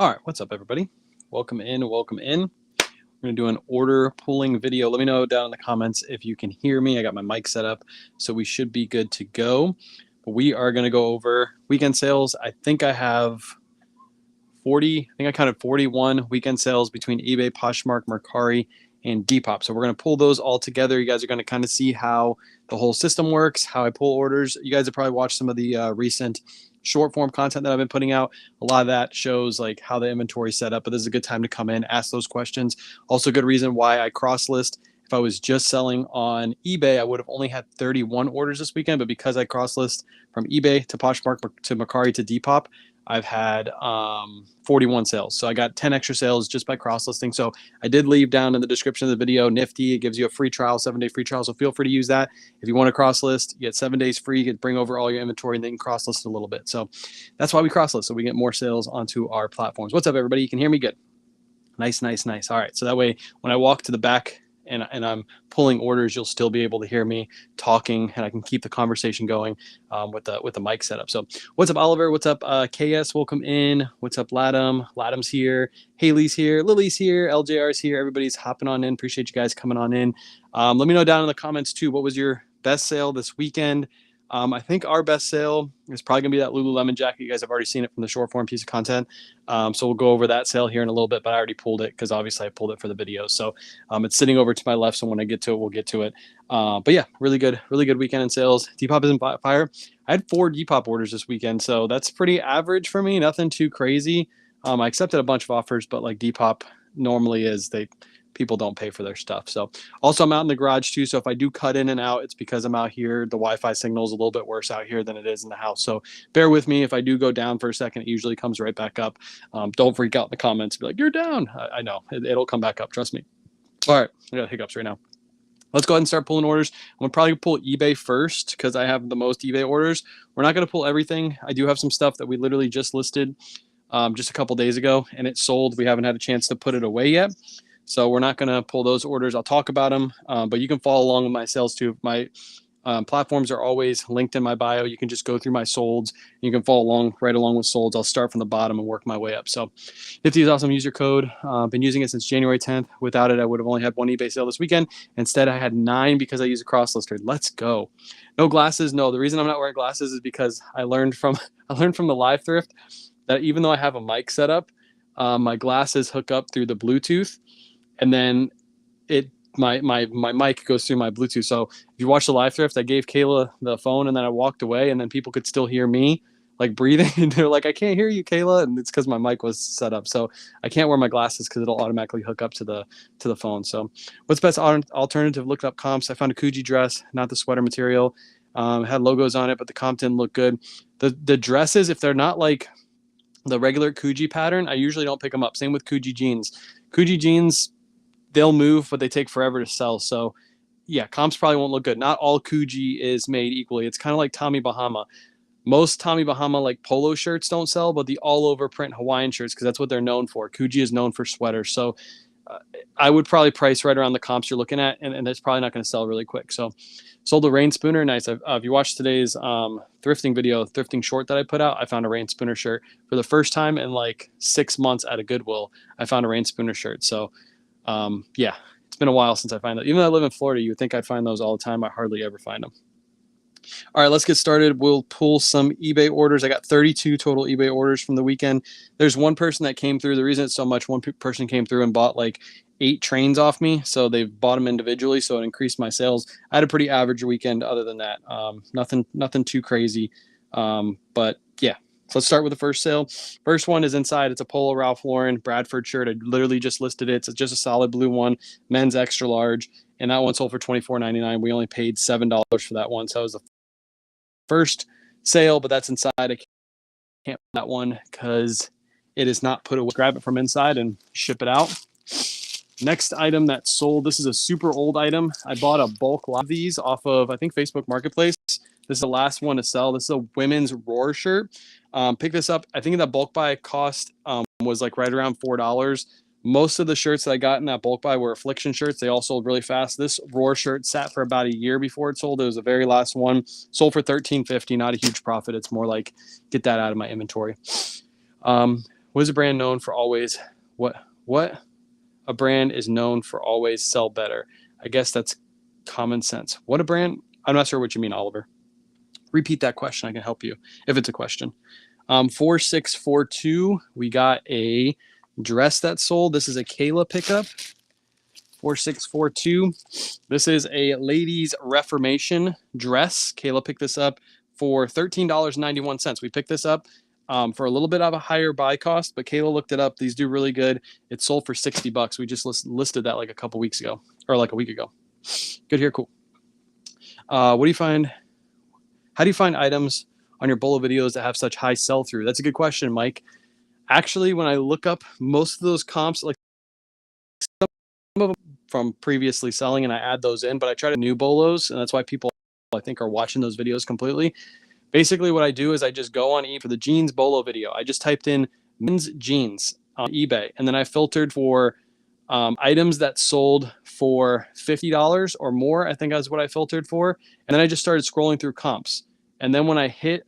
All right, what's up, everybody? Welcome in, welcome in. We're going to do an order pulling video. Let me know down in the comments if you can hear me. I got my mic set up, so we should be good to go. But we are going to go over weekend sales. I think I have 40, I think I counted 41 weekend sales between eBay, Poshmark, Mercari, and Depop. So we're going to pull those all together. You guys are going to kind of see how the whole system works, how I pull orders. You guys have probably watched some of the recent short form content that I've been putting out. A lot of that shows like how the inventory is set up, but this is a good time to come in, ask those questions. Also, good reason why I cross list. If I was just selling on eBay, I would have only had 31 orders this weekend, but because I cross list from eBay to Poshmark to Mercari to Depop, I've had 41 sales. So I got 10 extra sales just by cross listing. So I did leave down in the description of the video Nifty. It gives you a free trial, 7-day free trial. So feel free to use that. If you want to cross list, you get 7 days free. You can bring over all your inventory and then cross list a little bit. So that's why we cross list. So we get more sales onto our platforms. What's up, everybody? You can hear me good? Nice, nice, nice. All right. So that way, when I walk to the back and I'm pulling orders, you'll still be able to hear me talking, and I can keep the conversation going with the mic setup. So what's up, Oliver? What's up, KS? Welcome in. What's up, Ladam? Ladam's here. Haley's here. Lily's here. LJR's here. Everybody's hopping on in. Appreciate you guys coming on in. Let me know down in the comments too, what was your best sale this weekend? I think our best sale is probably going to be that Lululemon jacket. You guys have already seen it from the short form piece of content. So we'll go over that sale here in a little bit, but I already pulled it because obviously I pulled it for the video. So it's sitting over to my left. So when I get to it, we'll get to it. But yeah, really good weekend in sales. Depop is in fire. I had 4 Depop orders this weekend. So that's pretty average for me. Nothing too crazy. I accepted a bunch of offers, but like Depop normally is, people don't pay for their stuff. So also I'm out in the garage too. So if I do cut in and out, it's because I'm out here. The Wi-Fi signal is a little bit worse out here than it is in the house. So bear with me. If I do go down for a second, it usually comes right back up. Don't freak out in the comments. Be like, you're down. I know it'll come back up. Trust me. All right. I got hiccups right now. Let's go ahead and start pulling orders. I'm going to probably pull eBay first because I have the most eBay orders. We're not going to pull everything. I do have some stuff that we literally just listed just a couple days ago and it sold. We haven't had a chance to put it away yet. So we're not going to pull those orders. I'll talk about them, but you can follow along with my sales too. My platforms are always linked in my bio. You can just go through my solds. You can follow along right along with solds. I'll start from the bottom and work my way up. So Nifty is awesome. Use your code. Been using it since January 10th. Without it, I would have only had 1 eBay sale this weekend. Instead, I had 9 because I use a cross lister. Let's go. No glasses. No, the reason I'm not wearing glasses is because I learned from the live thrift that even though I have a mic set up, my glasses hook up through the Bluetooth. And then my mic goes through my Bluetooth. So if you watch the live thrift, I gave Kayla the phone and then I walked away and then people could still hear me like breathing. And they're like, I can't hear you, Kayla. And it's because my mic was set up. So I can't wear my glasses because it'll automatically hook up to the phone. So what's best alternative? Looked up comps. I found a Coogee dress, not the sweater material. Had logos on it, but the comp didn't look good. The dresses, if they're not like the regular Coogee pattern, I usually don't pick them up. Same with Coogee jeans. Coogee jeans, they'll move, but they take forever to sell. So yeah, comps probably won't look good. Not all Coogee is made equally. It's kind of like Tommy Bahama. Most Tommy Bahama like polo shirts don't sell, but the all over print Hawaiian shirts, because that's what they're known for. Coogee is known for sweaters. So I would probably price right around the comps you're looking at, and it's probably not going to sell really quick. So sold a rain spooner. Nice. If you watched today's thrifting video, thrifting short that I put out, I found a rain spooner shirt for the first time in like 6 months at a Goodwill. I found a rain spooner shirt. So yeah, it's been a while since I find that. Even though I live in Florida, you would think I'd find those all the time. I hardly ever find them. All right, let's get started. We'll pull some eBay orders. I got 32 total eBay orders from the weekend. There's one person that came through. The reason it's so much, one person came through and bought like 8 trains off me. So they bought them individually. So it increased my sales. I had a pretty average weekend other than that. Nothing too crazy. But yeah. So let's start with the first sale. First one is inside. It's a Polo Ralph Lauren Bradford shirt. I literally just listed it. It's just a solid blue one, men's extra large. And that one sold for $24.99. We only paid $7 for that one. So it was the first sale, but that's inside. I can't put that one because it is not put away. Grab it from inside and ship it out. Next item that sold. This is a super old item. I bought a bulk lot of these off of, I think, Facebook Marketplace. This is the last one to sell. This is a women's Roar shirt. Pick this up. I think that bulk buy cost was like right around $4. Most of the shirts that I got in that bulk buy were Affliction shirts. They all sold really fast. This Roar shirt sat for about a year before it sold. It was the very last one. Sold for $13.50. Not a huge profit. It's more like get that out of my inventory. What is a brand known for always? What a brand is known for always sell better? I guess that's common sense. What a brand? I'm not sure what you mean, Oliver. Repeat that question. I can help you if it's a question. 4642. We got a dress that sold. This is a Kayla pickup. 4642. This is a ladies' Reformation dress. Kayla picked this up for $13.91. We picked this up for a little bit of a higher buy cost, but Kayla looked it up. These do really good. It sold for $60. We just listed that like a couple weeks ago, or like a week ago. Good here, cool. What do you find? How do you find items on your bolo videos that have such high sell-through? That's a good question, Mike. Actually, when I look up most of those comps, like some of them from previously selling, and I add those in, but I try to new bolos, and that's why people, I think, are watching those videos completely. Basically, what I do is I just go on eBay for the jeans bolo video. I just typed in men's jeans on eBay, and then I filtered for items that sold for $50 or more. I think that's what I filtered for. And then I just started scrolling through comps. And then when I hit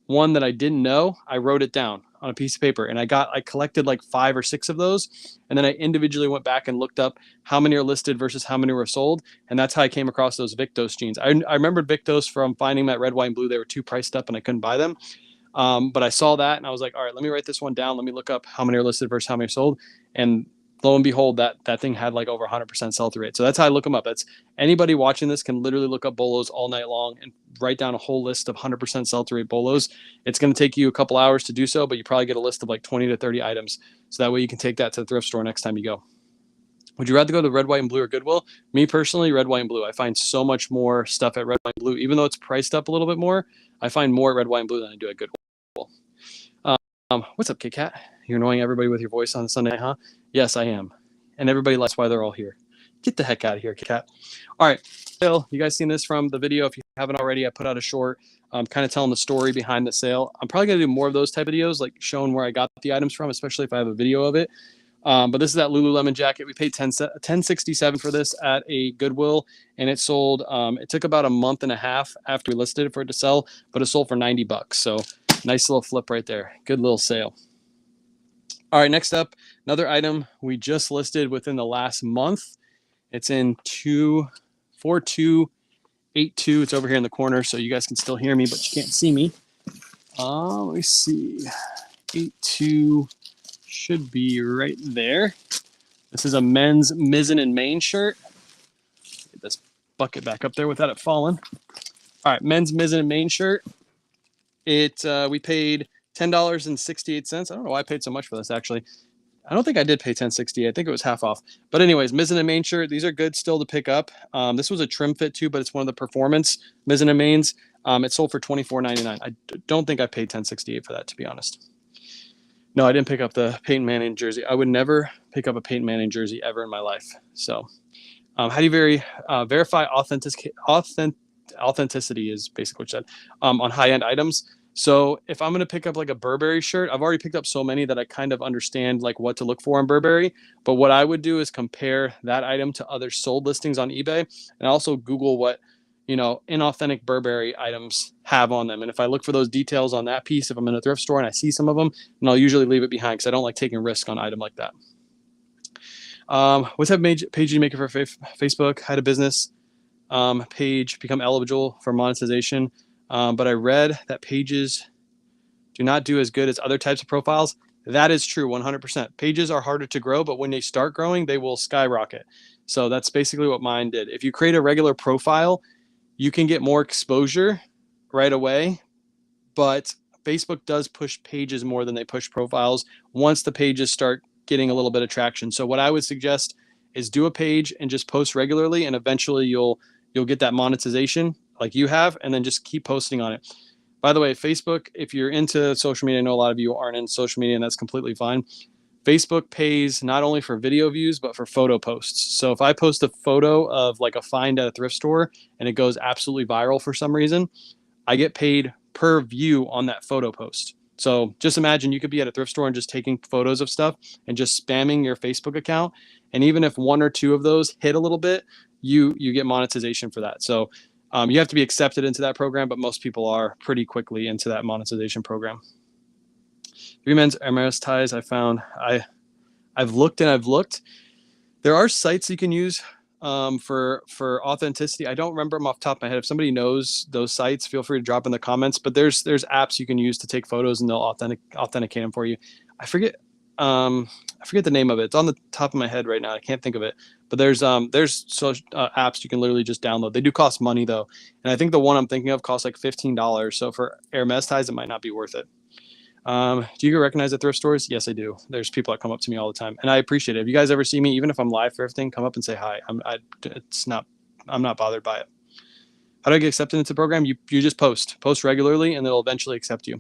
one that I didn't know, I wrote it down on a piece of paper, and I collected like 5 or 6 of those. And then I individually went back and looked up how many are listed versus how many were sold. And that's how I came across those Victos jeans. I remembered Victos from finding them at Red, White, and Blue. They were too priced up and I couldn't buy them. But I saw that and I was like, all right, let me write this one down. Let me look up how many are listed versus how many are sold. And lo and behold, that thing had like over 100% sell-through rate. So that's how I look them up. That's anybody watching this can literally look up bolos all night long and write down a whole list of 100% sell-through rate bolos. It's going to take you a couple hours to do so, but you probably get a list of like 20 to 30 items. So that way you can take that to the thrift store next time you go. Would you rather go to Red, White, and Blue or Goodwill? Me personally, Red, White, and Blue. I find so much more stuff at Red, White, and Blue. Even though it's priced up a little bit more, I find more at Red, White, and Blue than I do at Goodwill. What's up, Kit Kat? You're annoying everybody with your voice on Sunday, huh? Yes, I am. And everybody likes why they're all here. Get the heck out of here, Kit Kat. All right, Phil, you guys seen this from the video? If you haven't already, I put out a short kind of telling the story behind the sale. I'm probably going to do more of those type of videos, like showing where I got the items from, especially if I have a video of it. But this is that Lululemon jacket. We paid $10.67 for this at a Goodwill, and it sold. It took about a month and a half after we listed it for it to sell, but it sold for $90. So nice little flip right there. Good little sale. All right, next up, another item we just listed within the last month. It's in 4282. It's over here in the corner, so you guys can still hear me, but you can't see me. Let me see. 82 should be right there. This is a men's Mizen and Main shirt. Get this bucket back up there without it falling. All right, men's Mizen and Main shirt. We paid $10.68. I don't know why I paid so much for this, actually. I don't think I did pay $10.68. I think it was half off. But anyways, Mizen and Main shirt. These are good still to pick up. This was a trim fit too, but it's one of the performance Mizen and Mains. It sold for $24.99. I don't think I paid $10.68 for that, to be honest. No, I didn't pick up the Peyton Manning jersey. I would never pick up a Peyton Manning jersey ever in my life. So how do you verify authenticity is basically what you said on high-end items. So if I'm going to pick up like a Burberry shirt, I've already picked up so many that I kind of understand like what to look for on Burberry. But what I would do is compare that item to other sold listings on eBay, and also Google what, inauthentic Burberry items have on them. And if I look for those details on that piece, if I'm in a thrift store and I see some of them, then I'll usually leave it behind because I don't like taking risk on an item like that. What type of page do you make for Facebook? Had a business page become eligible for monetization. But I read that pages do not do as good as other types of profiles. That is true, 100%. Pages are harder to grow, but when they start growing, they will skyrocket. So that's basically what mine did. If you create a regular profile, you can get more exposure right away, but Facebook does push pages more than they push profiles once the pages start getting a little bit of traction. So what I would suggest is do a page and just post regularly, and eventually you'll get that monetization like you have, and then just keep posting on it. By the way, Facebook, if you're into social media, I know a lot of you aren't in social media, and that's completely fine. Facebook pays not only for video views, but for photo posts. So if I post a photo of like a find at a thrift store and it goes absolutely viral for some reason, I get paid per view on that photo post. So just imagine you could be at a thrift store and just taking photos of stuff and just spamming your Facebook account. And even if 1 or 2 of those hit a little bit, you get monetization for that. So you have to be accepted into that program, but most people are pretty quickly into that monetization program. 3 men's Hermes ties I found. I've looked and I've looked. There are sites you can use for authenticity. I don't remember them off the top of my head. If somebody knows those sites, feel free to drop in the comments. But there's apps you can use to take photos and they'll authenticate them for you. I forget the name of it. It's on the top of my head right now. I can't think of it. But there's apps you can literally just download. They do cost money though, and I think the one I'm thinking of costs like $15. So for Hermes ties, it might not be worth it. Do you recognize the thrift stores? Yes, I do. There's people that come up to me all the time, and I appreciate it. If you guys ever see me, even if I'm live thrifting, come up and say hi. I'm not bothered by it. How do I get accepted into the program? You just post regularly, and it'll eventually accept you.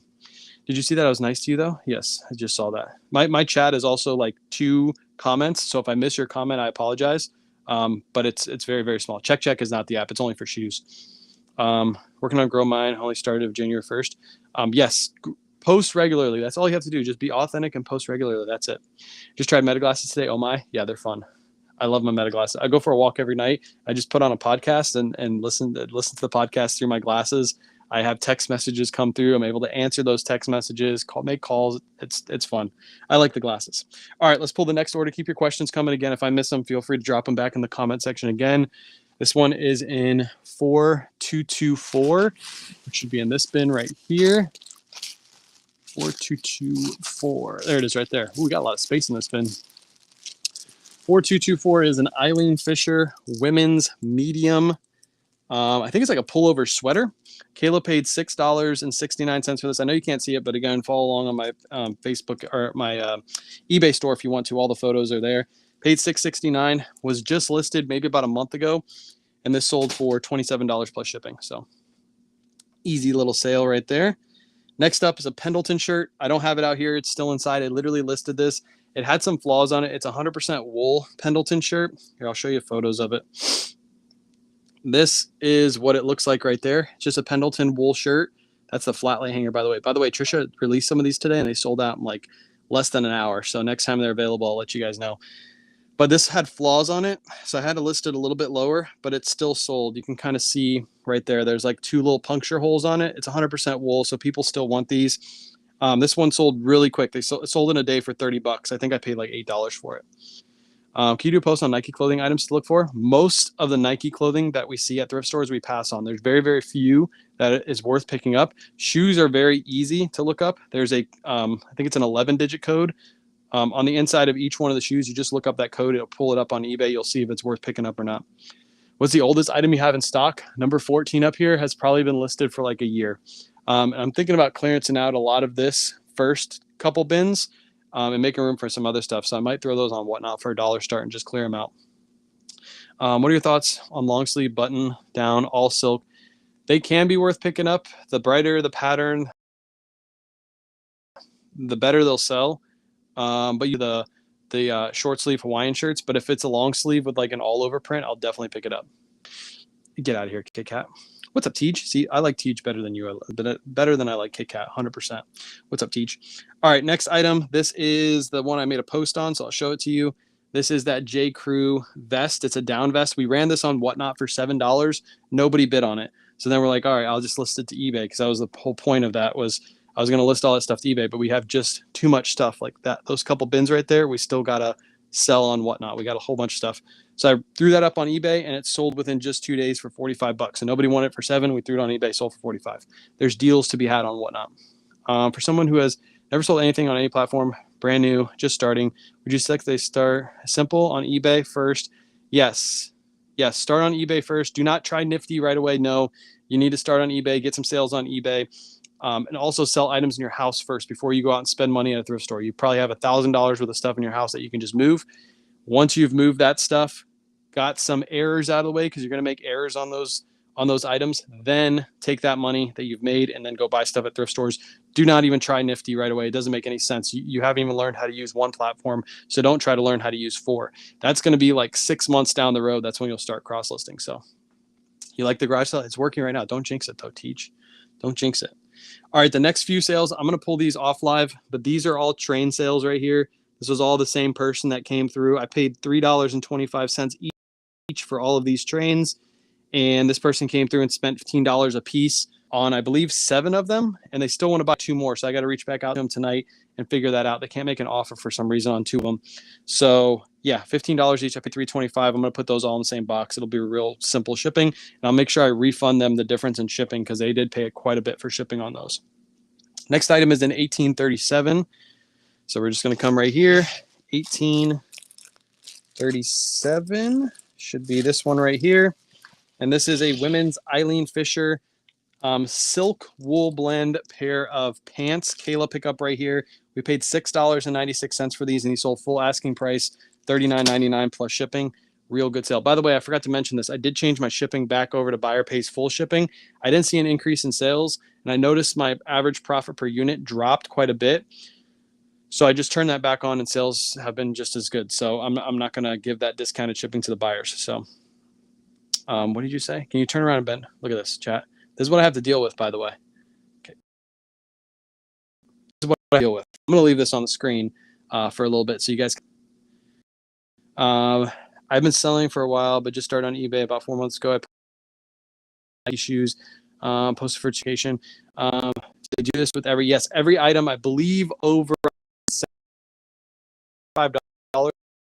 Did you see that I was nice to you though? Yes, I just saw that. My chat is also like 2 comments, so if I miss your comment, I apologize. But it's very, very small. Check is not the app. It's only for shoes. Working on Grow Mine. Only started January 1st. Yes. Post regularly. That's all you have to do. Just be authentic and post regularly. That's it. Just tried Meta glasses today. Oh my. Yeah, they're fun. I love my Meta glasses. I go for a walk every night. I just put on a podcast and listen to the podcast through my glasses. I have text messages come through. I'm able to answer those text messages, make calls. It's fun. I like the glasses. All right, let's pull the next order. Keep your questions coming. Again, if I miss them, feel free to drop them back in the comment section again. This one is in 4224. It should be in this bin right here. 4224. There it is right there. Ooh, we got a lot of space in this bin. 4224 is an Eileen Fisher women's medium. I think it's like a pullover sweater. Kayla paid $6.69 for this. I know you can't see it, but again, follow along on my Facebook or my eBay store if you want to. All the photos are there. Paid $6.69. Was just listed maybe about a month ago, and this sold for $27 plus shipping. So easy little sale right there. Next up is a Pendleton shirt. I don't have it out here. It's still inside. I literally listed this. It had some flaws on it. It's a 100% wool Pendleton shirt. Here, I'll show you photos of it. This is what it looks like right there. It's just a Pendleton wool shirt. That's the flat lay hanger, by the way. By the way, Trisha released some of these today, and they sold out in like less than an hour. So next time they're available, I'll let you guys know. But this had flaws on it, so I had to list it a little bit lower, but it's still sold. You can kind of see right there. There's like 2 little puncture holes on it. It's 100% wool, so people still want these. This one sold really quick. They sold in a day for $30. I think I paid like $8 for it. Can you do a post on Nike clothing items to look for? Most of the Nike clothing that we see at thrift stores, we pass on. There's very, very few that is worth picking up. Shoes are very easy to look up. There's I think it's an 11-digit code. On the inside of each one of the shoes, you just look up that code. It'll pull it up on eBay. You'll see if it's worth picking up or not. What's the oldest item you have in stock? Number 14 up here has probably been listed for like a year. And I'm thinking about clearancing out a lot of this first couple bins and making room for some other stuff. So I might throw those on Whatnot for $1 start and just clear them out. What are your thoughts on long sleeve button down all silk? They can be worth picking up. The brighter the pattern, the better they'll sell. But the short sleeve Hawaiian shirts. But if it's a long sleeve with like an all over print, I'll definitely pick it up. Get out of here, Kit Kat. What's up, Teach? See, I like Teach better than you. Better than I like Kit Kat, 100%. What's up, Teach? All right, next item. This is the one I made a post on, so I'll show it to you. This is that J.Crew vest. It's a down vest. We ran this on Whatnot for $7. Nobody bid on it. So then we're like, all right, I'll just list it to eBay, because that was the whole point of that. Was I was going to list all that stuff to eBay, but we have just too much stuff like that. Those couple bins right there, we still got to sell on Whatnot. We got a whole bunch of stuff. So I threw that up on eBay, and it sold within just 2 days for $45. And nobody wanted it for $7. We threw it on eBay, sold for $45. There's deals to be had on Whatnot. For someone who has never sold anything on any platform, brand new, just starting, would you suggest they start simple on eBay first? Yes. Yes, start on eBay first. Do not try Nifty right away. No, you need to start on eBay, get some sales on eBay. And also sell items in your house first before you go out and spend money at a thrift store. You probably have $1,000 worth of stuff in your house that you can just move. Once you've moved that stuff, got some errors out of the way, because you're going to make errors on those items, then take that money that you've made and then go buy stuff at thrift stores. Do not even try Nifty right away. It doesn't make any sense. You haven't even learned how to use one platform, so don't try to learn how to use 4. That's going to be like 6 months down the road. That's when you'll start cross listing. So you like the garage sale? It's working right now. Don't jinx it though, Teach. Don't jinx it. All right, the next few sales, I'm going to pull these off live, but these are all train sales right here. This was all the same person that came through. I paid $3.25 each for all of these trains, and this person came through and spent $15 a piece on, I believe, 7 of them, and they still want to buy 2 more. So I got to reach back out to them tonight and figure that out. They can't make an offer for some reason on 2 of them. So yeah, $15 each. I pay $3.25. I'm going to put those all in the same box. It'll be real simple shipping, and I'll make sure I refund them the difference in shipping because they did pay quite a bit for shipping on those. Next item is an 1837. So we're just going to come right here. 1837 should be this one right here. And this is a women's Eileen Fisher silk wool blend pair of pants. Kayla pickup right here. We paid $6.96 for these, and he sold full asking price, $39.99 plus shipping. Real good sale. By the way, I forgot to mention this. I did change my shipping back over to buyer pays full shipping. I didn't see an increase in sales, and I noticed my average profit per unit dropped quite a bit. So I just turned that back on, and sales have been just as good. So I'm not going to give that discounted shipping to the buyers. So what did you say? Can you turn around and bend? Look at this, chat. This is what I have to deal with, by the way. Okay. This is what I deal with. I'm going to leave this on the screen for a little bit so you guys can. I've been selling for a while, but just started on eBay about 4 months ago. I put shoes, posted for education. They do this with every item, I believe, over $5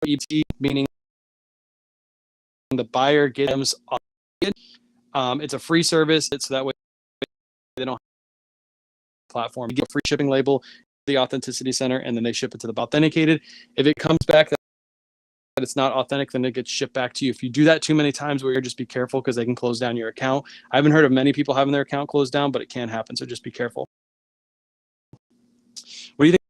ET, meaning the buyer gets them. It's a free service. It's so that way they don't have a platform. You get a free shipping label, the authenticity center, and then they ship it to the authenticated. If it comes back that it's not authentic, then it gets shipped back to you. If you do that too many times, just be careful because they can close down your account. I haven't heard of many people having their account closed down, but it can happen. So just be careful. What do you think?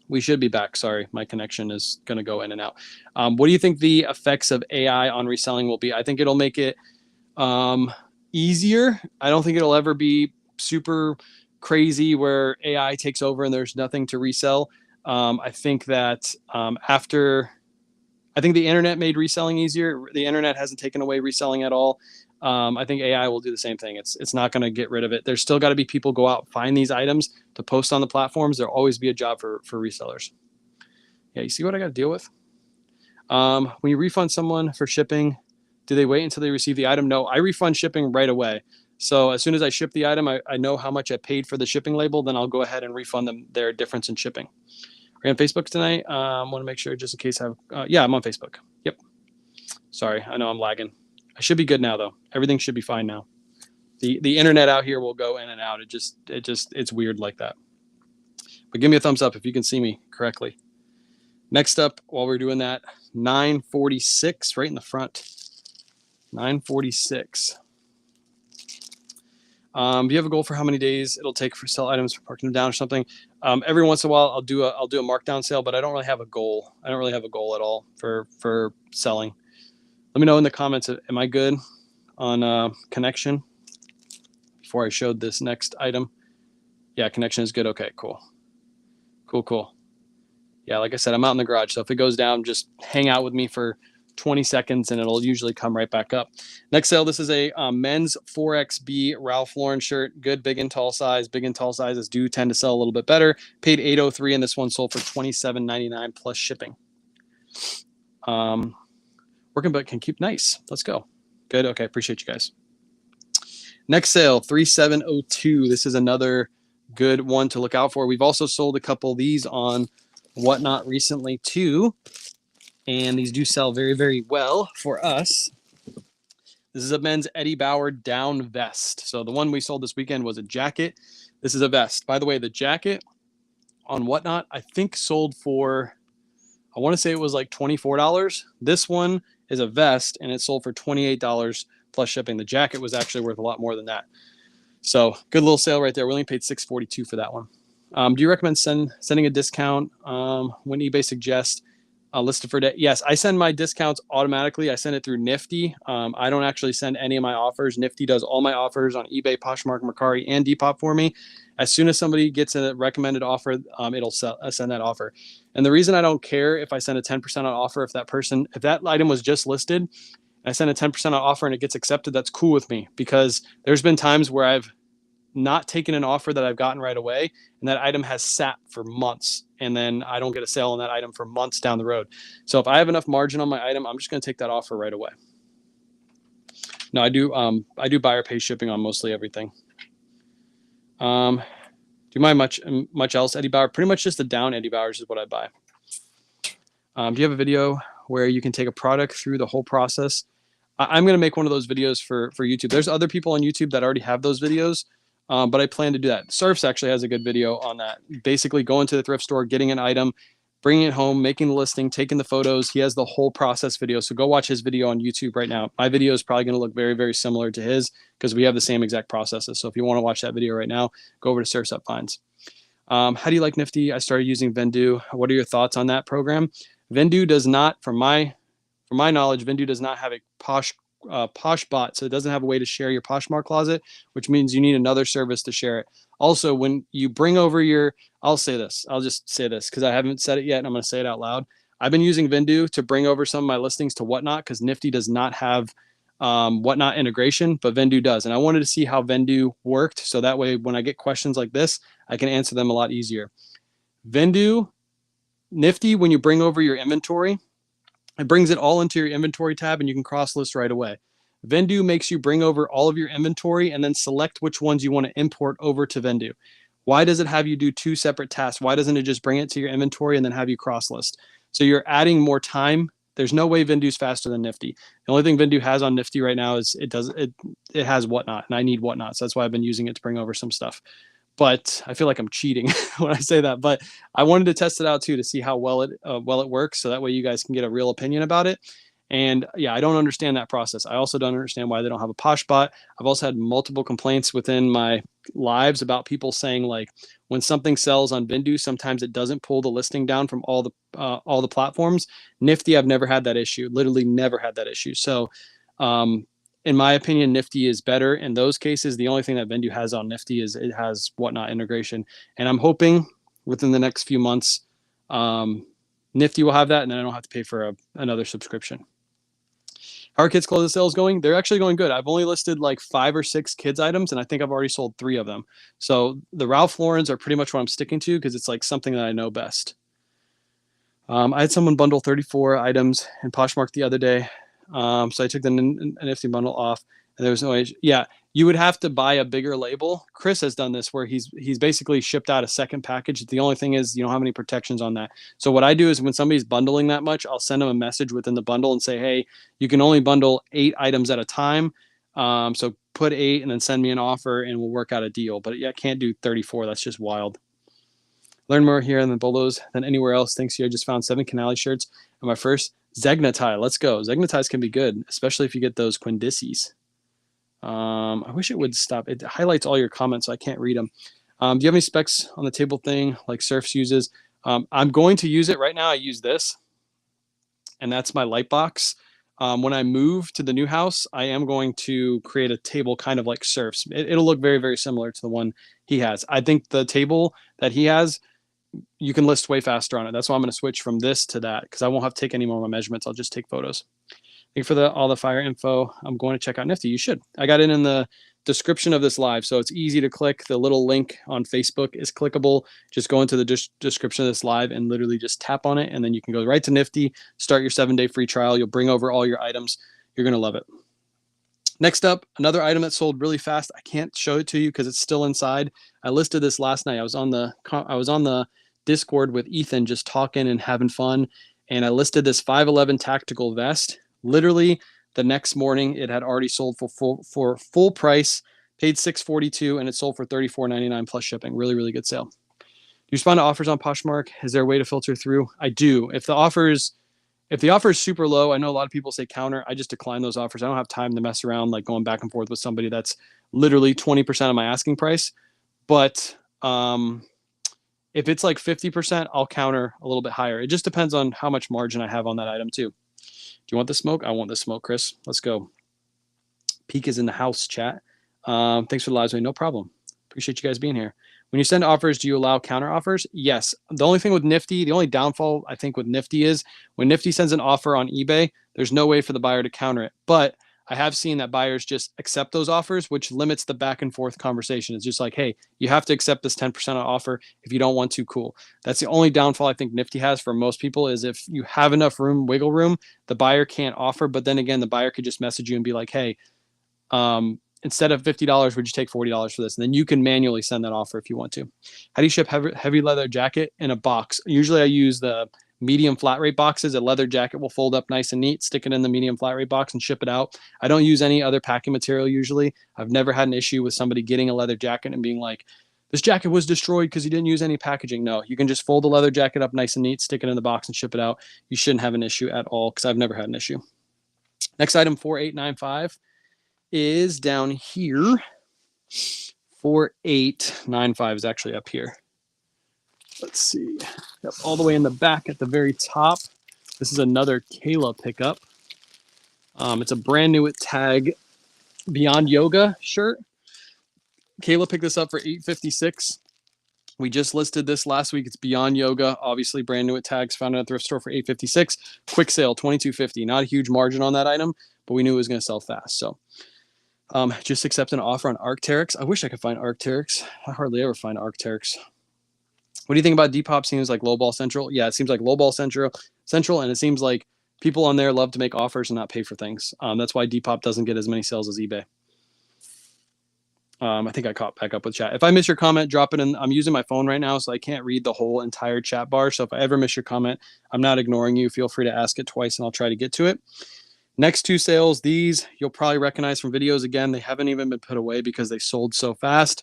We should be back. Sorry, my connection is going to go in and out. What do you think the effects of AI on reselling will be? I think it'll make it easier. I don't think it'll ever be super crazy where AI takes over and there's nothing to resell. I think that I think the internet made reselling easier. The internet hasn't taken away reselling at all. I think AI will do the same thing. It's not going to get rid of it. There's still got to be people go out, find these items to post on the platforms. There'll always be a job for resellers. Yeah, you see what I got to deal with? When you refund someone for shipping, do they wait until they receive the item? No, I refund shipping right away. So as soon as I ship the item, I know how much I paid for the shipping label, then I'll go ahead and refund them their difference in shipping. Are you on Facebook tonight? I want to make sure just in case I have, yeah, I'm on Facebook. Yep. Sorry, I know I'm lagging. I should be good now though. Everything should be fine now. The internet out here will go in and out. It's weird like that. But give me a thumbs up if you can see me correctly. Next up, while we're doing that, 946 right in the front. 946. Do you have a goal for how many days it'll take for sell items for parking them down or something? Every once in a while, I'll do a markdown sale, but I don't really have a goal. I don't really have a goal at all for selling. Let me know in the comments. Am I good on connection? Before I showed this next item. Yeah, connection is good. Okay, cool. Cool. Yeah, like I said, I'm out in the garage. So if it goes down, just hang out with me for 20 seconds and it'll usually come right back up. Next sale, this is a men's 4XB Ralph Lauren shirt. Good big and tall size. Big and tall sizes do tend to sell a little bit better. Paid $803 and this one sold for $27.99 plus shipping. Working but can keep nice. Let's go. Good. Okay, appreciate you guys. Next sale, 3702. This is another good one to look out for. We've also sold a couple of these on Whatnot recently too. And these do sell very, very well for us. This is a men's Eddie Bauer down vest. So the one we sold this weekend was a jacket. This is a vest. By the way, the jacket on Whatnot, I think sold for, I want to say it was like $24. This one is a vest and it sold for $28 plus shipping. The jacket was actually worth a lot more than that. So good little sale right there. We only paid $642 for that one. Do you recommend sending a discount when eBay suggests listed for day? Yes, I send my discounts automatically. I send it through Nifty. I don't actually send any of my offers. Nifty does all my offers on eBay, Poshmark, Mercari, and Depop for me. As soon as somebody gets a recommended offer, it'll send that offer. And the reason I don't care if I send a 10% on offer, if that item was just listed, I send a 10% on offer and it gets accepted, that's cool with me because there's been times where I've not taken an offer that I've gotten right away, and that item has sat for months, and then I don't get a sale on that item for months down the road. So if I have enough margin on my item, I'm just going to take that offer right away. No, I do buyer pay shipping on mostly everything. Do you mind much else, Eddie Bauer? Pretty much just the down Eddie Bauers is what I buy. Do you have a video where you can take a product through the whole process? I'm going to make one of those videos for YouTube. There's other people on YouTube that already have those videos, but I plan to do that. Surfs actually has a good video on that. Basically going to the thrift store, getting an item, bringing it home, making the listing, taking the photos. He has the whole process video. So go watch his video on YouTube right now. My video is probably going to look very, very similar to his because we have the same exact processes. So if you want to watch that video right now, go over to Surfs Up Finds. How do you like Nifty? I started using Vendoo. What are your thoughts on that program? Vendoo does not, from my knowledge, Vendoo does not have a Poshbot, so it doesn't have a way to share your Poshmark closet, which means you need another service to share it. Also, when you bring over your, I'll just say this because I haven't said it yet and I'm going to say it out loud. I've been using Vendoo to bring over some of my listings to Whatnot because Nifty does not have Whatnot integration, but Vendoo does. And I wanted to see how Vendoo worked, so that way when I get questions like this, I can answer them a lot easier. Vendoo, Nifty, when you bring over your inventory, it brings it all into your inventory tab and you can cross list right away. Vendoo makes you bring over all of your inventory and then select which ones you want to import over to Vendoo. Why does it have you do two separate tasks? Why doesn't it just bring it to your inventory and then have you cross list? So you're adding more time. There's no way Vendoo's faster than Nifty. The only thing Vendoo has on Nifty right now is it has Whatnot, and I need Whatnot. So that's why I've been using it to bring over some stuff. But I feel like I'm cheating when I say that. But I wanted to test it out too to see how well it works, so that way you guys can get a real opinion about it. And yeah, I don't understand that process. I also don't understand why they don't have a Poshbot. I've also had multiple complaints within my lives about people saying like when something sells on Vendoo, sometimes it doesn't pull the listing down from all the platforms. Nifty, I've never had that issue. Literally never had that issue. So in my opinion, Nifty is better in those cases. The only thing that Vendoo has on Nifty is it has Whatnot integration. And I'm hoping within the next few months, Nifty will have that, and then I don't have to pay for another subscription. How are kids' clothes sales going? They're actually going good. I've only listed like 5 or 6 kids items, and I think I've already sold 3 of them. So the Ralph Laurens are pretty much what I'm sticking to because it's like something that I know best. I had someone bundle 34 items in Poshmark the other day. So I took the Nifty bundle off, and there was no age. Yeah, you would have to buy a bigger label. Chris has done this where he's basically shipped out a second package. The only thing is you don't have any protections on that. So what I do is when somebody's bundling that much, I'll send them a message within the bundle and say, hey, you can only bundle 8 items at a time. So put 8 and then send me an offer and we'll work out a deal. But yeah, I can't do 34. That's just wild. Learn more here in the bolos than anywhere else. Thanks to you. I just found 7 Canali shirts and my first Zegna tie. Let's go. Zegna ties can be good, especially if you get those Quindices. I wish it would stop. It highlights all your comments, so I can't read them. Do you have any specs on the table thing like Surfs uses? I'm going to use it right now. I use this, and that's my light box. When I move to the new house, I am going to create a table kind of like Surfs. It'll look very, very similar to the one he has. I think the table that he has, you can list way faster on it. That's why I'm going to switch from this to that because I won't have to take any more of my measurements. I'll just take photos. Thank you for all the fire info. I'm going to check out Nifty. You should. I got it in the description of this live, so it's easy to click. The little link on Facebook is clickable. Just go into the description of this live and literally just tap on it, and then you can go right to Nifty, start your 7-day free trial. You'll bring over all your items. You're going to love it. Next up, another item that sold really fast. I can't show it to you because it's still inside. I listed this last night. I was on the Discord with Ethan just talking and having fun, and I listed this 511 tactical vest. Literally the next morning, it had already sold for full price, paid $642, and it sold for $34.99 plus shipping. Really, really good sale. Do you respond to offers on Poshmark? Is there a way to filter through? I do. If the offer is super low, I know a lot of people say counter. I just decline those offers. I don't have time to mess around like going back and forth with somebody that's literally 20% of my asking price. But if it's like 50%, I'll counter a little bit higher. It just depends on how much margin I have on that item too. Do you want the smoke? I want the smoke, Chris. Let's go. Peak is in the house, chat. Thanks for the live stream. No problem. Appreciate you guys being here. When you send offers, do you allow counter offers? Yes. The only thing with Nifty, the only downfall I think with Nifty is when Nifty sends an offer on eBay, there's no way for the buyer to counter it. But I have seen that buyers just accept those offers, which limits the back and forth conversation. It's just like, hey, you have to accept this 10% offer. If you don't want to, cool. That's the only downfall I think Nifty has for most people is if you have enough wiggle room, the buyer can't offer. But then again, the buyer could just message you and be like, hey, instead of $50, would you take $40 for this? And then you can manually send that offer if you want to. How do you ship heavy leather jacket in a box? Usually I use the medium flat rate boxes. A leather jacket will fold up nice and neat, stick it in the medium flat rate box and ship it out. I don't use any other packing material usually. I've never had an issue with somebody getting a leather jacket and being like, this jacket was destroyed because you didn't use any packaging. No, you can just fold the leather jacket up nice and neat, stick it in the box and ship it out. You shouldn't have an issue at all because I've never had an issue. Next item, 4895 is down here. 4895 is actually up here. Let's see. Yep, all the way in the back at the very top. This is another Kayla pickup. It's a brand new with tag Beyond Yoga shirt. Kayla picked this up for $8.56. We just listed this last week. It's Beyond Yoga, obviously brand new at tags. Found it at the thrift store for $8.56. Quick sale, $22.50. Not a huge margin on that item, but we knew it was going to sell fast. So just accept an offer on Arc'teryx. I wish I could find Arc'teryx. I hardly ever find Arc'teryx. What do you think about Depop? Seems like lowball central. Yeah, it seems like lowball central, and it seems like people on there love to make offers and not pay for things. That's why Depop doesn't get as many sales as eBay. I think I caught back up with chat. If I miss your comment, drop it in. I'm using my phone right now, so I can't read the whole entire chat bar. So if I ever miss your comment, I'm not ignoring you. Feel free to ask it twice, and I'll try to get to it. Next two sales, these you'll probably recognize from videos. Again, they haven't even been put away because they sold so fast.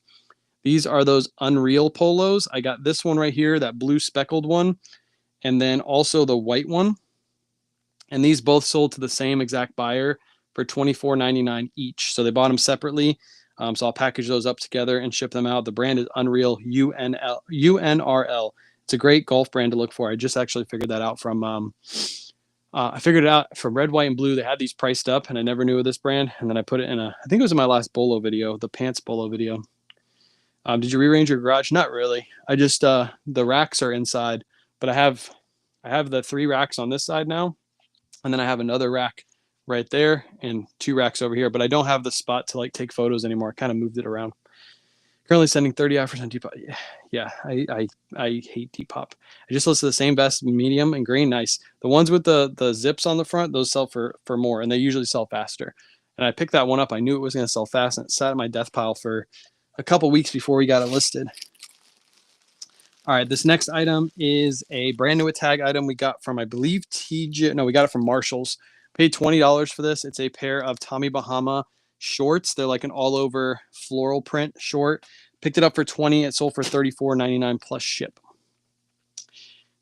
These are those Unreal polos. I got this one right here, that blue speckled one, and then also the white one. And these both sold to the same exact buyer for $24.99 each. So they bought them separately. So I'll package those up together and ship them out. The brand is Unreal UNRL. It's a great golf brand to look for. I just actually figured that out from Red, White, and Blue. They had these priced up, and I never knew of this brand. And then I put it in I think it was in my last bolo video, the pants bolo video. Did you rearrange your garage? Not really. I just the racks are inside, but I have the 3 racks on this side now, and then I have another rack right there and 2 racks over here. But I don't have the spot to like take photos anymore. I kind of moved it around. Currently sending 30% Depop. Yeah, I hate Depop. I just listed the same vest, medium and green. Nice. The ones with the zips on the front, those sell for more, and they usually sell faster. And I picked that one up. I knew it was going to sell fast, and it sat in my death pile for a couple weeks before we got it listed. All right, this next item is a brand new tag item we got from, I believe, TJ. No, we got it from Marshall's. Paid $20 for this. It's a pair of Tommy Bahama shorts. They're like an all-over floral print short. Picked it up for $20. It sold for $34.99 plus ship.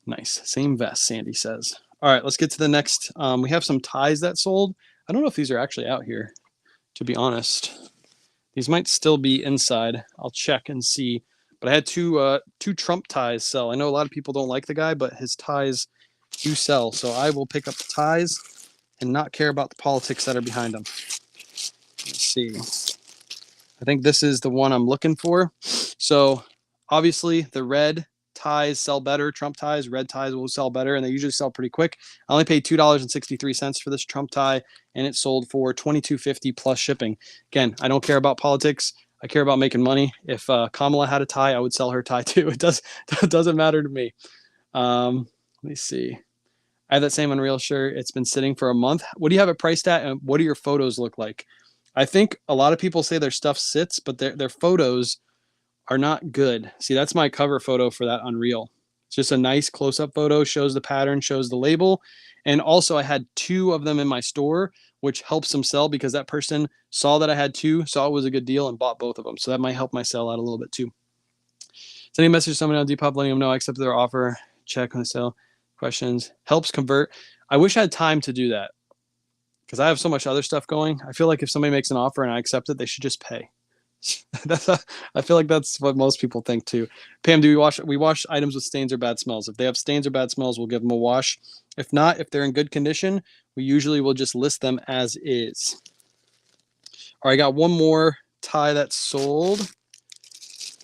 Nice. Same vest, Sandy says. All right, let's get to the next. We have some ties that sold. I don't know if these are actually out here, to be honest. These might still be inside. I'll check and see. But I had two Trump ties sell. I know a lot of people don't like the guy, but his ties do sell. So I will pick up the ties and not care about the politics that are behind them. Let's see. I think this is the one I'm looking for. So obviously the red ties sell better. Trump ties, red ties will sell better, and they usually sell pretty quick. I only paid $2.63 for this Trump tie, and it sold for $22.50 plus shipping. Again, I don't care about politics. I care about making money. If Kamala had a tie, I would sell her tie too. It doesn't matter to me. Let me see. I have that same Unreal shirt. It's been sitting for a month. What do you have it priced at, and what do your photos look like? I think a lot of people say their stuff sits, but their photos are not good. See, that's my cover photo for that Unreal. It's just a nice close-up photo, shows the pattern, shows the label. And also I had 2 of them in my store, which helps them sell because that person saw that I had 2, saw it was a good deal, and bought both of them. So that might help my sell out a little bit too. Sending a message to someone on Depop, letting them know I accepted their offer, check on the sale, questions, helps convert. I wish I had time to do that because I have so much other stuff going. I feel like if somebody makes an offer and I accept it, they should just pay. I feel like that's what most people think too. Pam, we wash items with stains or bad smells. If they have stains or bad smells, we'll give them a wash. If not, if they're in good condition, we usually will just list them as is. All right, I got one more tie that sold.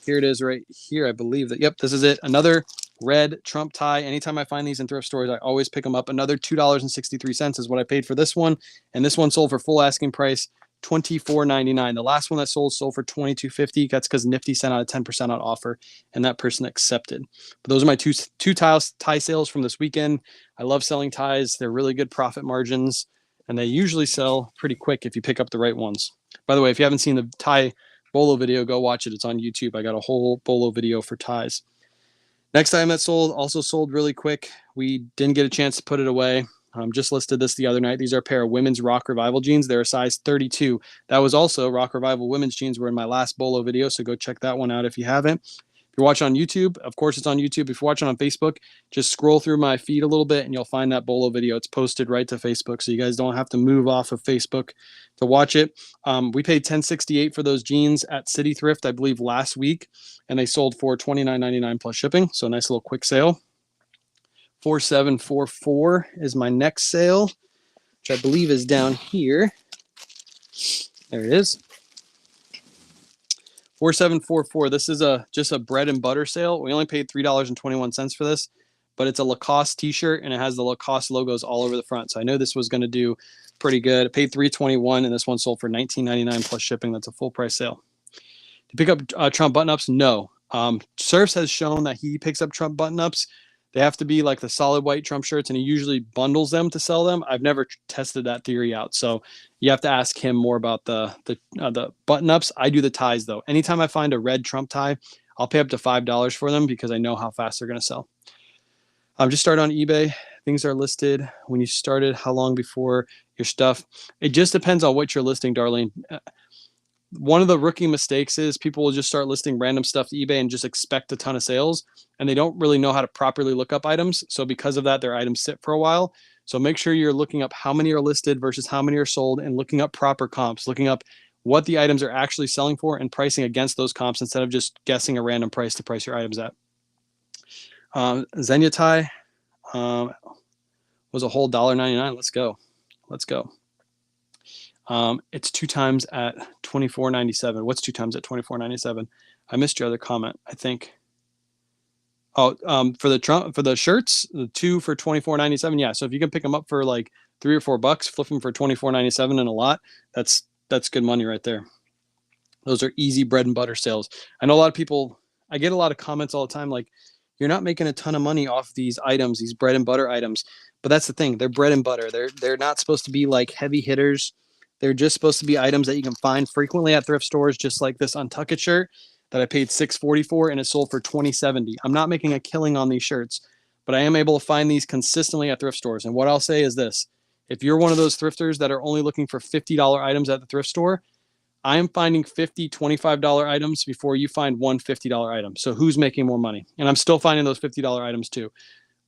Here it is right here. I believe that. Yep, this is it. Another red Trump tie. Anytime I find these in thrift stores, I always pick them up. Another $2.63 is what I paid for this one. And this one sold for full asking price, $24.99. The last one that sold for $22.50. That's because Nifty sent out a 10% out offer, and that person accepted. But those are my two tie sales from this weekend. I love selling ties. They're really good profit margins, and they usually sell pretty quick if you pick up the right ones. By the way, if you haven't seen the tie bolo video, go watch it. It's on YouTube. I got a whole bolo video for ties. Next item that also sold really quick. We didn't get a chance to put it away. Just listed this the other night. These are a pair of women's Rock Revival jeans. They're a size 32. That was also Rock Revival women's jeans were in my last bolo video, so go check that one out if you haven't. If you're watching on YouTube, of course it's on YouTube. If you're watching on Facebook, just scroll through my feed a little bit and you'll find that bolo video. It's posted right to Facebook, so you guys don't have to move off of Facebook to watch it. We paid $10.68 for those jeans at City Thrift, I believe, last week, and they sold for $29.99 plus shipping, so a nice little quick sale. 4744 is my next sale, which I believe is down here. There it is. 4744. This is just a bread and butter sale. We only paid $3.21 for this, but it's a Lacoste t-shirt and it has the Lacoste logos all over the front. So I know this was going to do pretty good. I paid $3.21 and this one sold for $19.99 plus shipping. That's a full price sale. To pick up Trump button-ups, no. Surfs has shown that he picks up Trump button-ups. They have to be like the solid white Trump shirts, and he usually bundles them to sell them. I've never tested that theory out, so you have to ask him more about the button-ups. I do the ties, though. Anytime I find a red Trump tie, I'll pay up to $5 for them because I know how fast they're going to sell. Just started on eBay. Things are listed when you started. How long before your stuff? It just depends on what you're listing, Darlene. One of the rookie mistakes is people will just start listing random stuff to eBay and just expect a ton of sales, and they don't really know how to properly look up items. So because of that, their items sit for a while. So make sure you're looking up how many are listed versus how many are sold and looking up proper comps, looking up what the items are actually selling for and pricing against those comps instead of just guessing a random price to price your items at. Xenia tie was a whole $1.99. Let's go. Let's go. It's 2 times at $24.97. What's 2 times at $24.97? I missed your other comment, I think. Oh, for the shirts, the 2 for $24.97. Yeah, so if you can pick them up for like $3 or $4, flip them for $24.97 and a lot, that's good money right there. Those are easy bread and butter sales. I know a lot of people, I get a lot of comments all the time like, you're not making a ton of money off these items, these bread and butter items. But that's the thing, they're bread and butter. They're not supposed to be like heavy hitters. They're just supposed to be items that you can find frequently at thrift stores, just like this Untuckit shirt that I paid $6.40 for and it sold for $20.70. I'm not making a killing on these shirts, but I am able to find these consistently at thrift stores. And what I'll say is this, if you're one of those thrifters that are only looking for $50 items at the thrift store, I am finding $50, $25 items before you find one $50 item. So who's making more money? And I'm still finding those $50 items too.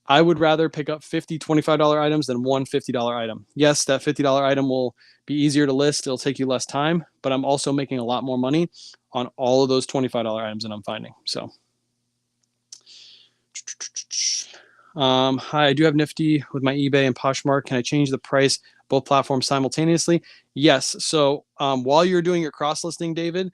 I would rather pick up $50, $25 items than one $50 item. Yes, that $50 item will be easier to list. It'll take you less time, but I'm also making a lot more money on all of those $25 items that I'm finding. So, hi, I do have Nifty with my eBay and Poshmark. Can I change the price both platforms simultaneously? Yes. So while you're doing your cross listing, David,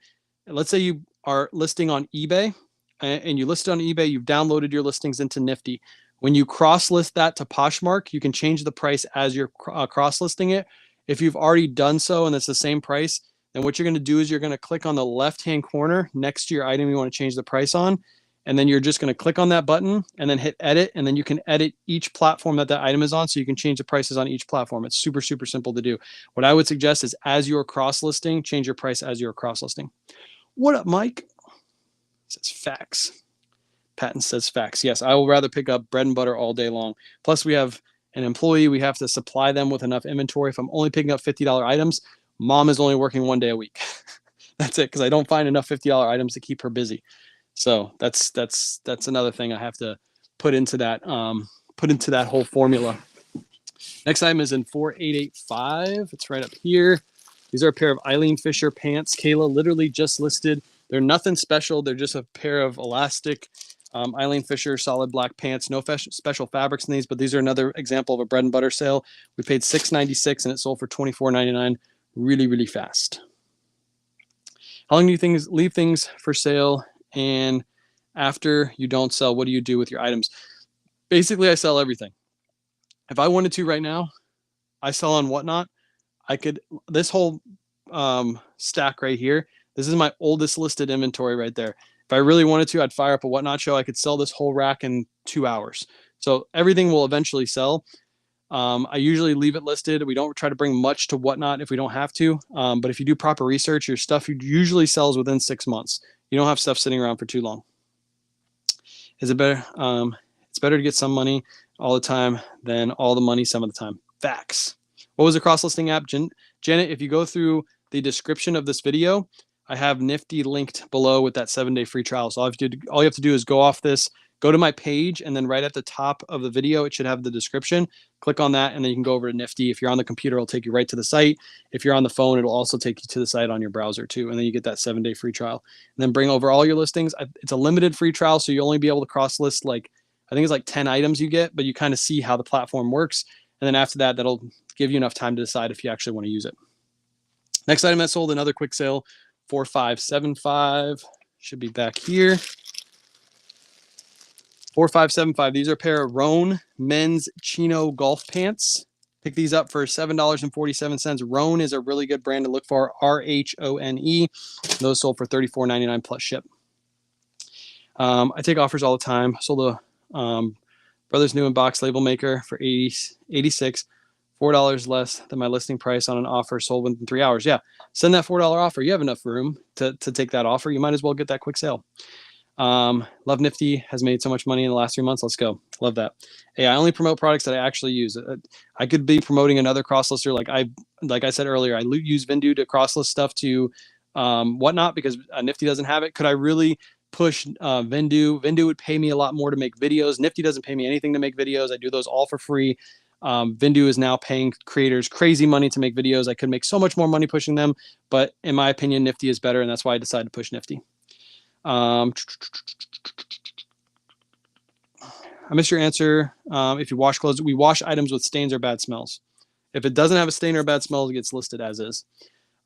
let's say you are listing on eBay and you listed on eBay, you've downloaded your listings into Nifty. When you cross list that to Poshmark, you can change the price as you're cross listing it. If you've already done so and it's the same price, then what you're going to do is you're going to click on the left-hand corner next to your item you want to change the price on. And then you're just going to click on that button and then hit edit. And then you can edit each platform that item is on. So you can change the prices on each platform. It's super, super simple to do. What I would suggest is as you're cross listing, change your price as you're cross listing. What up, Mike? It says facts. Patton says facts. Yes, I will rather pick up bread and butter all day long. Plus, we have an employee. We have to supply them with enough inventory. If I'm only picking up $50 items, mom is only working 1 day a week. That's it, because I don't find enough $50 items to keep her busy. So that's another thing I have to put into that whole formula. Next item is in 4885. It's right up here. These are a pair of Eileen Fisher pants. Kayla literally just listed. They're nothing special. They're just a pair of elastic Eileen Fisher solid black pants. No special fabrics in these, but these are another example of a bread and butter sale. We paid $6.96 and it sold for $24.99 really, really fast. How long do you leave things for sale and After you don't sell, what do you do with your items? Basically, I sell everything. If I wanted to right now, I sell on Whatnot. I could, this whole stack right here, this is my oldest listed inventory right there. If I really wanted to, I'd fire up a Whatnot show. I could sell this whole rack in 2 hours. So everything will eventually sell. I usually leave it listed. We don't try to bring much to Whatnot if we don't have to. But if you do proper research, your stuff usually sells within 6 months. You don't have stuff sitting around for too long. Is it better? It's better to get some money all the time than all the money some of the time. Facts. What was the cross listing app? Janet, if you go through the description of this video, I have Nifty linked below with that 7-day free trial. So all you have to do is go off this, go to my page, and then right at the top of the video, it should have the description. Click on that, and then you can go over to Nifty. If you're on the computer, it'll take you right to the site. If you're on the phone, it'll also take you to the site on your browser too, and then you get that 7-day free trial. And then bring over all your listings. It's a limited free trial, so you'll only be able to cross list I think it's like 10 items you get, but you kind of see how the platform works. And then after that, that'll give you enough time to decide if you actually want to use it. Next item that sold, another quick sale, 4575. Should be back here. 4575. These are a pair of Rhone men's chino golf pants. Pick these up for $7.47. Rhone is a really good brand to look for. RHONE. Those sold for $34.99 plus ship. I take offers all the time. Sold a Brothers New in Box label maker for $86. $4 less than my listing price on an offer, sold within 3 hours. Yeah, send that $4 offer. You have enough room to take that offer. You might as well get that quick sale. Love Nifty, has made so much money in the last 3 months. Let's go. Love that. Hey, I only promote products that I actually use. I could be promoting another cross-lister. Like I said earlier, I use Vindu to cross-list stuff to Whatnot because Nifty doesn't have it. Could I really push Vindu? Vindu would pay me a lot more to make videos. Nifty doesn't pay me anything to make videos. I do those all for free. Vindu is now paying creators crazy money to make videos. I could make so much more money pushing them, but in my opinion, Nifty is better, and that's why I decided to push Nifty. I missed your answer. If you wash clothes, we wash items with stains or bad smells. If it doesn't have a stain or a bad smell, it gets listed as is.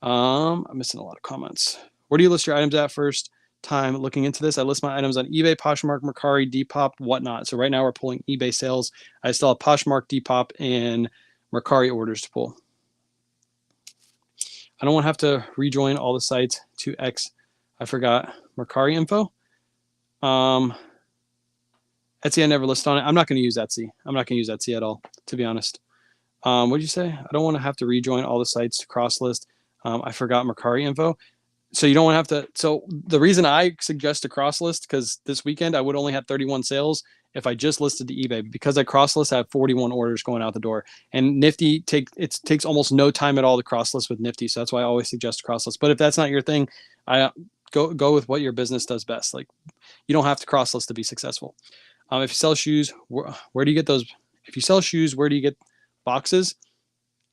I'm missing a lot of comments. Where do you list your items at first time looking into this? I list my items on eBay, Poshmark, Mercari, Depop, whatnot. So right now we're pulling eBay sales. I still have Poshmark, Depop, and Mercari orders to pull. I don't want to have to rejoin all the sites to X. I forgot Mercari info. Etsy, I never list on it. I'm not going to use Etsy. I'm not going to use Etsy at all, to be honest. What did you say? I don't want to have to rejoin all the sites to cross list. I forgot Mercari info. So you don't want to have to. So the reason I suggest a cross list, because this weekend I would only have 31 sales if I just listed to eBay. Because I cross list, I have 41 orders going out the door. And Nifty takes almost no time at all to cross list with Nifty. So that's why I always suggest a cross list. But if that's not your thing, I go with what your business does best. Like, you don't have to cross list to be successful. If you sell shoes, where do you get those? If you sell shoes, where do you get boxes?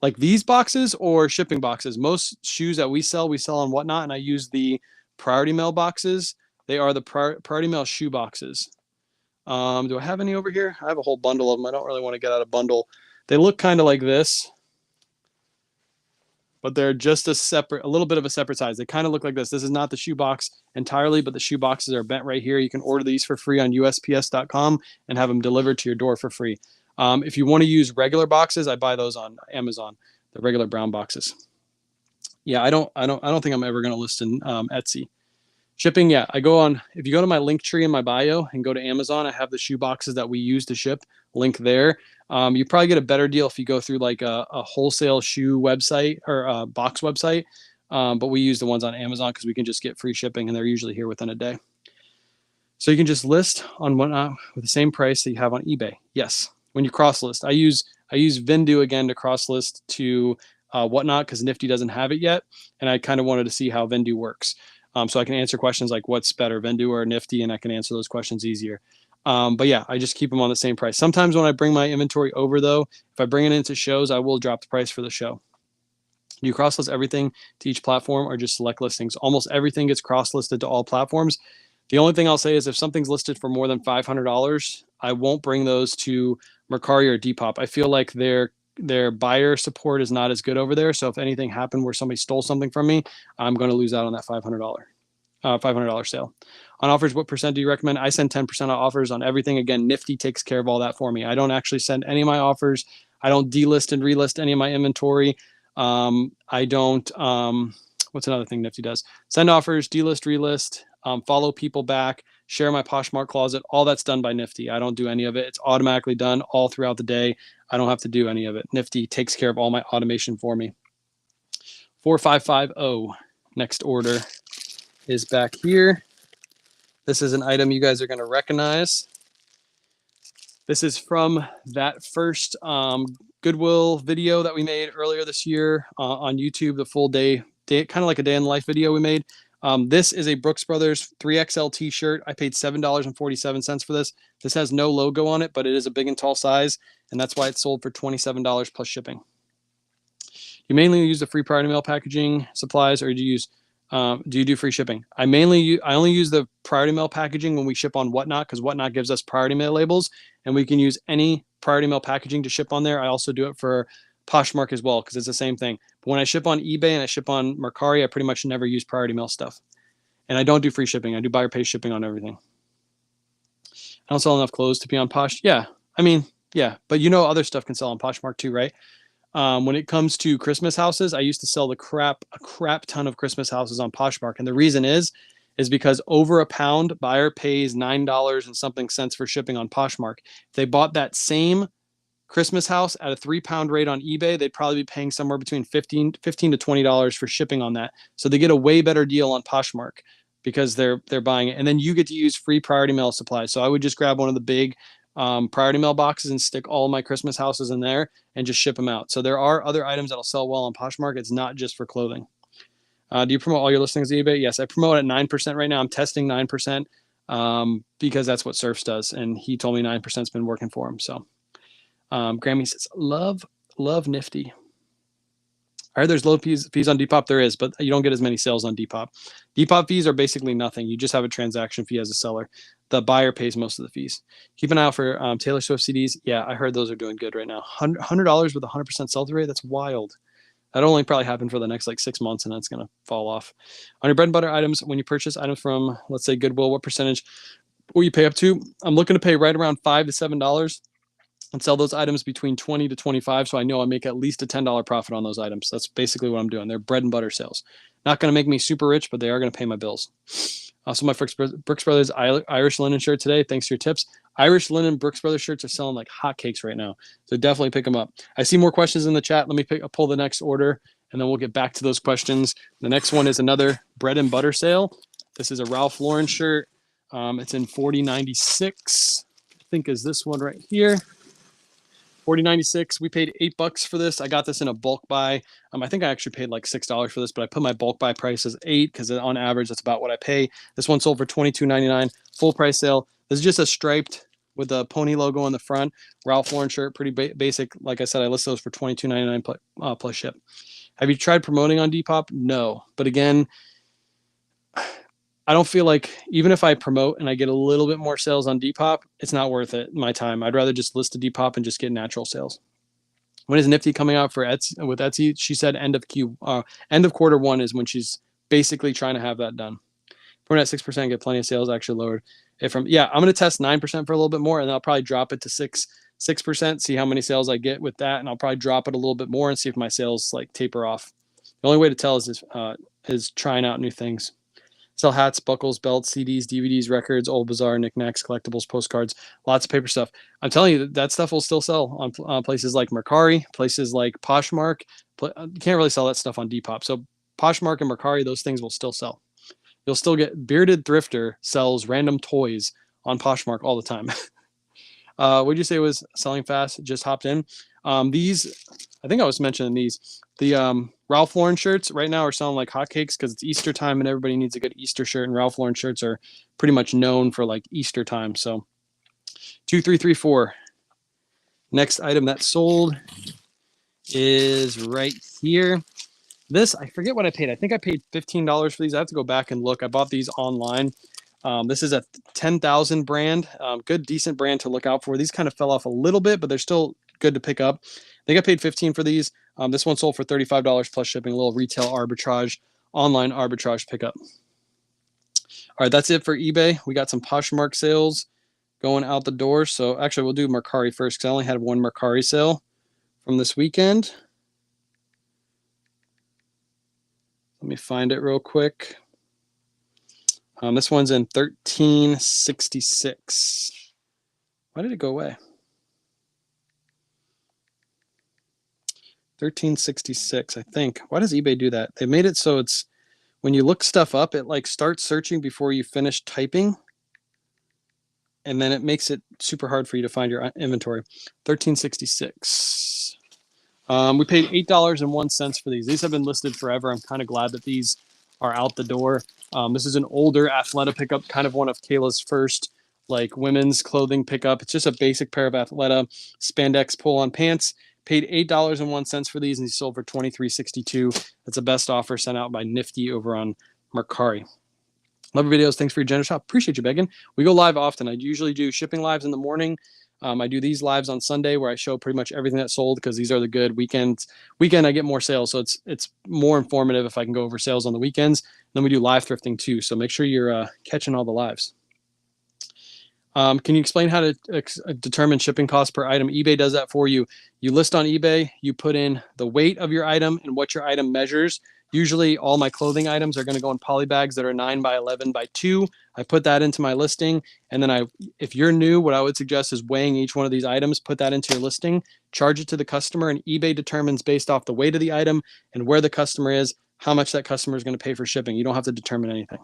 Like these boxes or shipping boxes? Most shoes that we sell on Whatnot, and I use the Priority Mail boxes. They are the Priority Mail shoe boxes. Do I have any over here? I have a whole bundle of them. I don't really want to get out a bundle. They look kind of like this, but they're just a little bit of a separate size. They kind of look like this. This is not the shoe box entirely, but the shoe boxes are bent right here. You can order these for free on USPS.com and have them delivered to your door for free. If you want to use regular boxes, I buy those on Amazon, the regular brown boxes. Yeah, I don't think I'm ever going to list in Etsy. Shipping, yeah, if you go to my link tree in my bio and go to Amazon, I have the shoe boxes that we use to ship, link there. You probably get a better deal if you go through like a wholesale shoe website or a box website. But we use the ones on Amazon because we can just get free shipping and they're usually here within a day. So you can just list on Whatnot with the same price that you have on eBay. Yes. When you cross list, I use Vindu again to cross list to Whatnot because Nifty doesn't have it yet. And I kind of wanted to see how Vindu works. So I can answer questions like what's better, Vindu or Nifty, and I can answer those questions easier. But yeah, I just keep them on the same price. Sometimes when I bring my inventory over though, if I bring it into shows, I will drop the price for the show. Do you cross list everything to each platform or just select listings? Almost everything gets cross listed to all platforms. The only thing I'll say is if something's listed for more than $500, I won't bring those to Mercari or Depop. I feel like their buyer support is not as good over there. So if anything happened where somebody stole something from me, I'm going to lose out on that $500. $500 sale. On offers, what percent do you recommend? I send 10% on offers on everything. Again, Nifty takes care of all that for me. I don't actually send any of my offers. I don't delist and relist any of my inventory. I don't, what's another thing Nifty does? Send offers, delist, relist, follow people back, share my Poshmark closet. All that's done by Nifty. I don't do any of it. It's automatically done all throughout the day. I don't have to do any of it. Nifty takes care of all my automation for me. 4550. Next order is back here. This is an item you guys are going to recognize. This is from that first Goodwill video that we made earlier this year on YouTube, the full day, kind of like a day in life video we made. This is a Brooks Brothers 3XL t-shirt. I paid $7.47 for this. This has no logo on it, but it is a big and tall size, and that's why it's sold for $27 plus shipping. You mainly use the free priority mail packaging supplies, or do you do free shipping? I only use the priority mail packaging when we ship on Whatnot, because Whatnot gives us priority mail labels, and we can use any priority mail packaging to ship on there. I also do it for Poshmark as well, because it's the same thing. But when I ship on eBay and I ship on Mercari, I pretty much never use priority mail stuff. And I don't do free shipping. I do buyer pay shipping on everything. I don't sell enough clothes to be on Posh. Yeah, I mean, yeah, but you know other stuff can sell on Poshmark too, right? When it comes to Christmas houses, I used to sell a crap ton of Christmas houses on Poshmark. And the reason is because over a pound, buyer pays $9 and something cents for shipping on Poshmark. If they bought that same Christmas house at a 3-pound rate on eBay, they'd probably be paying somewhere between $15 to $20 for shipping on that. So they get a way better deal on Poshmark because they're buying it. And then you get to use free priority mail supplies. So I would just grab one of the big priority mail boxes and stick all my Christmas houses in there and just ship them out. So there are other items that'll sell well on Poshmark. It's not just for clothing. Do you promote all your listings on eBay? Yes, I promote at 9% right now. I'm testing 9% because that's what Surfs does. And he told me 9%'s been working for him. So Grammy says, love Nifty. I heard there's low fees on Depop. There is, but you don't get as many sales on Depop. Depop fees are basically nothing. You just have a transaction fee as a seller. The buyer pays most of the fees. Keep an eye out for Taylor Swift CDs. Yeah, I heard those are doing good right now. $100 with 100% sell-through rate. That's wild. That only probably happen for the next like 6 months, and that's going to fall off. On your bread and butter items, when you purchase items from, let's say, Goodwill, what percentage will you pay up to? I'm looking to pay right around $5 to $7 and sell those items between 20 to 25. So I know I make at least a $10 profit on those items. That's basically what I'm doing. They're bread and butter sales. Not going to make me super rich, but they are going to pay my bills. Also, my Brooks Brothers Irish linen shirt today. Thanks for your tips. Irish linen Brooks Brothers shirts are selling like hotcakes right now. So definitely pick them up. I see more questions in the chat. Let me pull the next order, and then we'll get back to those questions. The next one is another bread and butter sale. This is a Ralph Lauren shirt. It's in 4096. I think is this one right here. 4096. We paid $8 for this. I got this in a bulk buy. I think I actually paid like $6 for this, but I put my bulk buy price as $8 because on average that's about what I pay. This one sold for $22.99. Full price sale. This is just a striped with a pony logo on the front. Ralph Lauren shirt, pretty basic. Like I said, I listed those for $22.99 plus ship. Have you tried promoting on Depop? No, but again, I don't feel like even if I promote and I get a little bit more sales on Depop, it's not worth it, my time. I'd rather just list a Depop and just get natural sales. When is Nifty coming out for Etsy with Etsy? She said end of quarter one is when she's basically trying to have that done. We're at 6%, get plenty of sales. Actually lowered it from, yeah, I'm going to test 9% for a little bit more, and then I'll probably drop it to 6%, see how many sales I get with that, and I'll probably drop it a little bit more and see if my sales like taper off. The only way to tell is trying out new things. Sell hats, buckles, belts, CDs, DVDs, records, old bazaar, knickknacks, collectibles, postcards, lots of paper stuff. I'm telling you, that stuff will still sell on places like Mercari, places like Poshmark. You can't really sell that stuff on Depop. So Poshmark and Mercari, those things will still sell. You'll still get Bearded Thrifter sells random toys on Poshmark all the time. What'd you say was selling fast? Just hopped in. These, I think I was mentioning these. The Ralph Lauren shirts right now are selling like hotcakes because it's Easter time and everybody needs a good Easter shirt. And Ralph Lauren shirts are pretty much known for like Easter time. So 2334. Next item that sold is right here. This, I forget what I paid. I think I paid $15 for these. I have to go back and look. I bought these online. This is a 10,000 brand. Good, decent brand to look out for. These kind of fell off a little bit, but they're still good to pick up. I think I paid $15 for these. This one sold for $35 plus shipping. A little retail arbitrage, online arbitrage pickup. All right, that's it for eBay. We got some Poshmark sales going out the door. So actually, we'll do Mercari first because I only had one Mercari sale from this weekend. Let me find it real quick. This one's in 1366. Why did it go away? 1366, I think. Why does eBay do that? They made it so it's when you look stuff up, it like starts searching before you finish typing. And then it makes it super hard for you to find your inventory. 1366. We paid $8.01 for these. These have been listed forever. I'm kind of glad that these are out the door. This is an older Athleta pickup, kind of one of Kayla's first like women's clothing pickup. It's just a basic pair of Athleta spandex pull-on pants. Paid $8.01 for these, and these sold for $23.62. That's the best offer sent out by Nifty over on Mercari. Love your videos. Thanks for your generous help. Appreciate you, Megan. We go live often. I usually do shipping lives in the morning. I do these lives on Sunday where I show pretty much everything that's sold because these are the good weekends. Weekend I get more sales, so it's more informative if I can go over sales on the weekends. Then we do live thrifting too, so make sure you're catching all the lives. Can you explain how to determine shipping costs per item? eBay does that for you. You list on eBay, you put in the weight of your item and what your item measures. Usually all my clothing items are going to go in poly bags that are 9 by 11 by 2. I put that into my listing. And then if you're new, what I would suggest is weighing each one of these items, put that into your listing, charge it to the customer, and eBay determines based off the weight of the item and where the customer is, how much that customer is going to pay for shipping. You don't have to determine anything.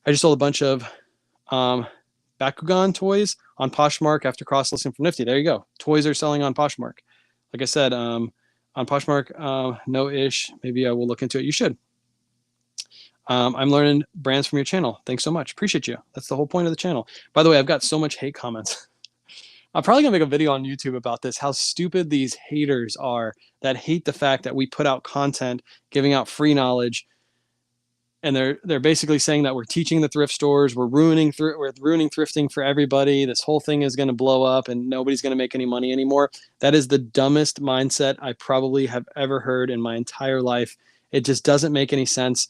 I just sold a bunch of Bakugan toys on Poshmark after cross-listing from Nifty. There you go. Toys are selling on Poshmark. Like I said, on Poshmark, no-ish. Maybe I will look into it. You should. I'm learning brands from your channel. Thanks so much. Appreciate you. That's the whole point of the channel. By the way, I've got so much hate comments. I'm probably going to make a video on YouTube about this, how stupid these haters are that hate the fact that we put out content, giving out free knowledge. And they're basically saying that we're teaching the thrift stores, we're ruining thrifting for everybody. This whole thing is going to blow up and nobody's going to make any money anymore. That is the dumbest mindset I probably have ever heard in my entire life. It just doesn't make any sense.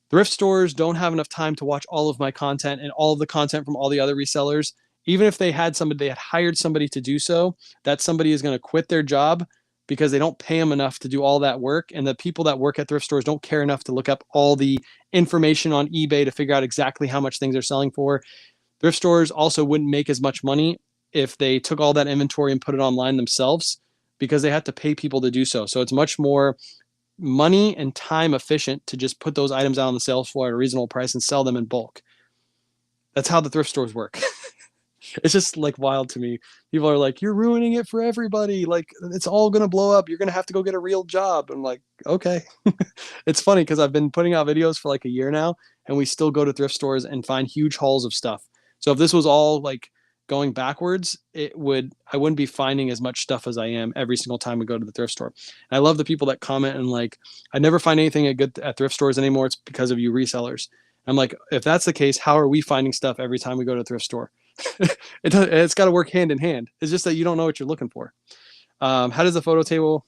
Thrift stores don't have enough time to watch all of my content and all of the content from all the other resellers. Even if they had hired somebody to do so, that somebody is going to quit their job because they don't pay them enough to do all that work. And the people that work at thrift stores don't care enough to look up all the information on eBay to figure out exactly how much things are selling for. Thrift stores also wouldn't make as much money if they took all that inventory and put it online themselves because they have to pay people to do so. So it's much more money and time efficient to just put those items out on the sales floor at a reasonable price and sell them in bulk. That's how the thrift stores work. It's just like wild to me. People are like, you're ruining it for everybody. Like it's all going to blow up. You're going to have to go get a real job. I'm like, okay. It's funny because I've been putting out videos for like a year now and we still go to thrift stores and find huge hauls of stuff. So if this was all like going backwards, I wouldn't be finding as much stuff as I am every single time we go to the thrift store. And I love the people that comment and like, I never find anything at thrift stores anymore. It's because of you resellers. I'm like, if that's the case, how are we finding stuff every time we go to a thrift store? It's got to work hand in hand. It's just that you don't know what you're looking for. How does the photo table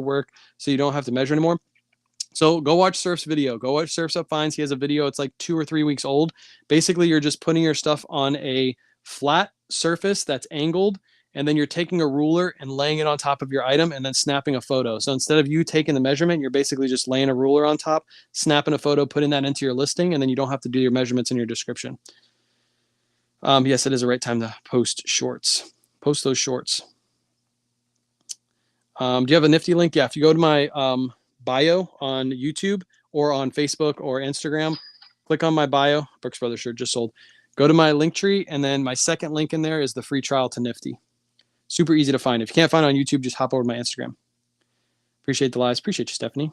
work so you don't have to measure anymore? So go watch Surf's video. Go watch Surf's Up Finds. He has a video. It's like 2 or 3 weeks old. Basically, you're just putting your stuff on a flat surface that's angled, and then you're taking a ruler and laying it on top of your item and then snapping a photo. So instead of you taking the measurement, you're basically just laying a ruler on top, snapping a photo, putting that into your listing, and then you don't have to do your measurements in your description. Yes, it is the right time to post shorts. Post those shorts. Do you have a Nifty link? Yeah, if you go to my bio on YouTube or on Facebook or Instagram, click on my bio. Brooks Brothers shirt just sold. Go to my link tree, and then my second link in there is the free trial to Nifty. Super easy to find. If you can't find it on YouTube, just hop over to my Instagram. Appreciate the lives. Appreciate you, Stephanie.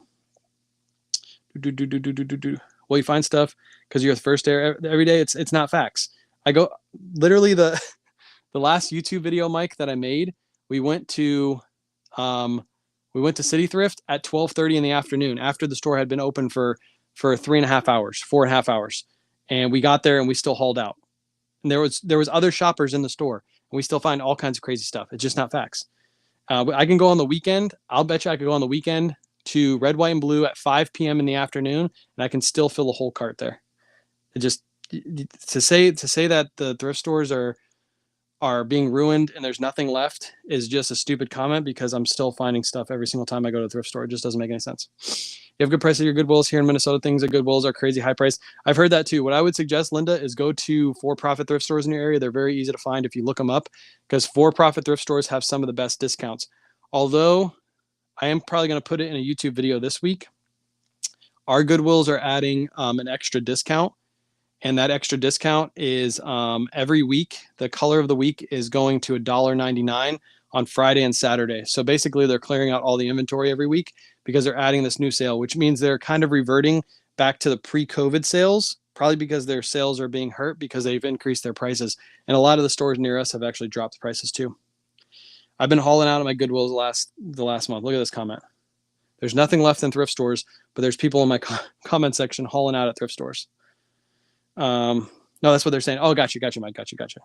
Well, you find stuff because you're the first there every day. It's not facts. I go literally the last YouTube video, Mike, that I made. We went to City Thrift at 12:30 in the afternoon after the store had been open for 3.5 hours, 4.5 hours, and we got there and we still hauled out. And there was other shoppers in the store, and we still find all kinds of crazy stuff. It's just not facts. I can go on the weekend. I'll bet you I could go on the weekend to Red, White, and Blue at 5 p.m. in the afternoon, and I can still fill a whole cart there. It just, to say that the thrift stores are being ruined and there's nothing left is just a stupid comment, because I'm still finding stuff every single time I go to the thrift store. It just doesn't make any sense. You have good prices at your Goodwills. Here in Minnesota, things at Goodwills are crazy high price. I've heard that too. What I would suggest, Linda, is go to for-profit thrift stores in your area. They're very easy to find if you look them up, because for-profit thrift stores have some of the best discounts. Although I am probably going to put it in a YouTube video this week. Our Goodwills are adding an extra discount, and that extra discount is every week. The color of the week is going to $1.99 on Friday and Saturday. So basically, they're clearing out all the inventory every week because they're adding this new sale, which means they're kind of reverting back to the pre-COVID sales, probably because their sales are being hurt because they've increased their prices. And a lot of the stores near us have actually dropped the prices too. I've been hauling out of my Goodwills the last month. Look at this comment. There's nothing left in thrift stores, but there's people in my comment section hauling out at thrift stores. No, that's what they're saying. Oh, gotcha, Mike. Gotcha.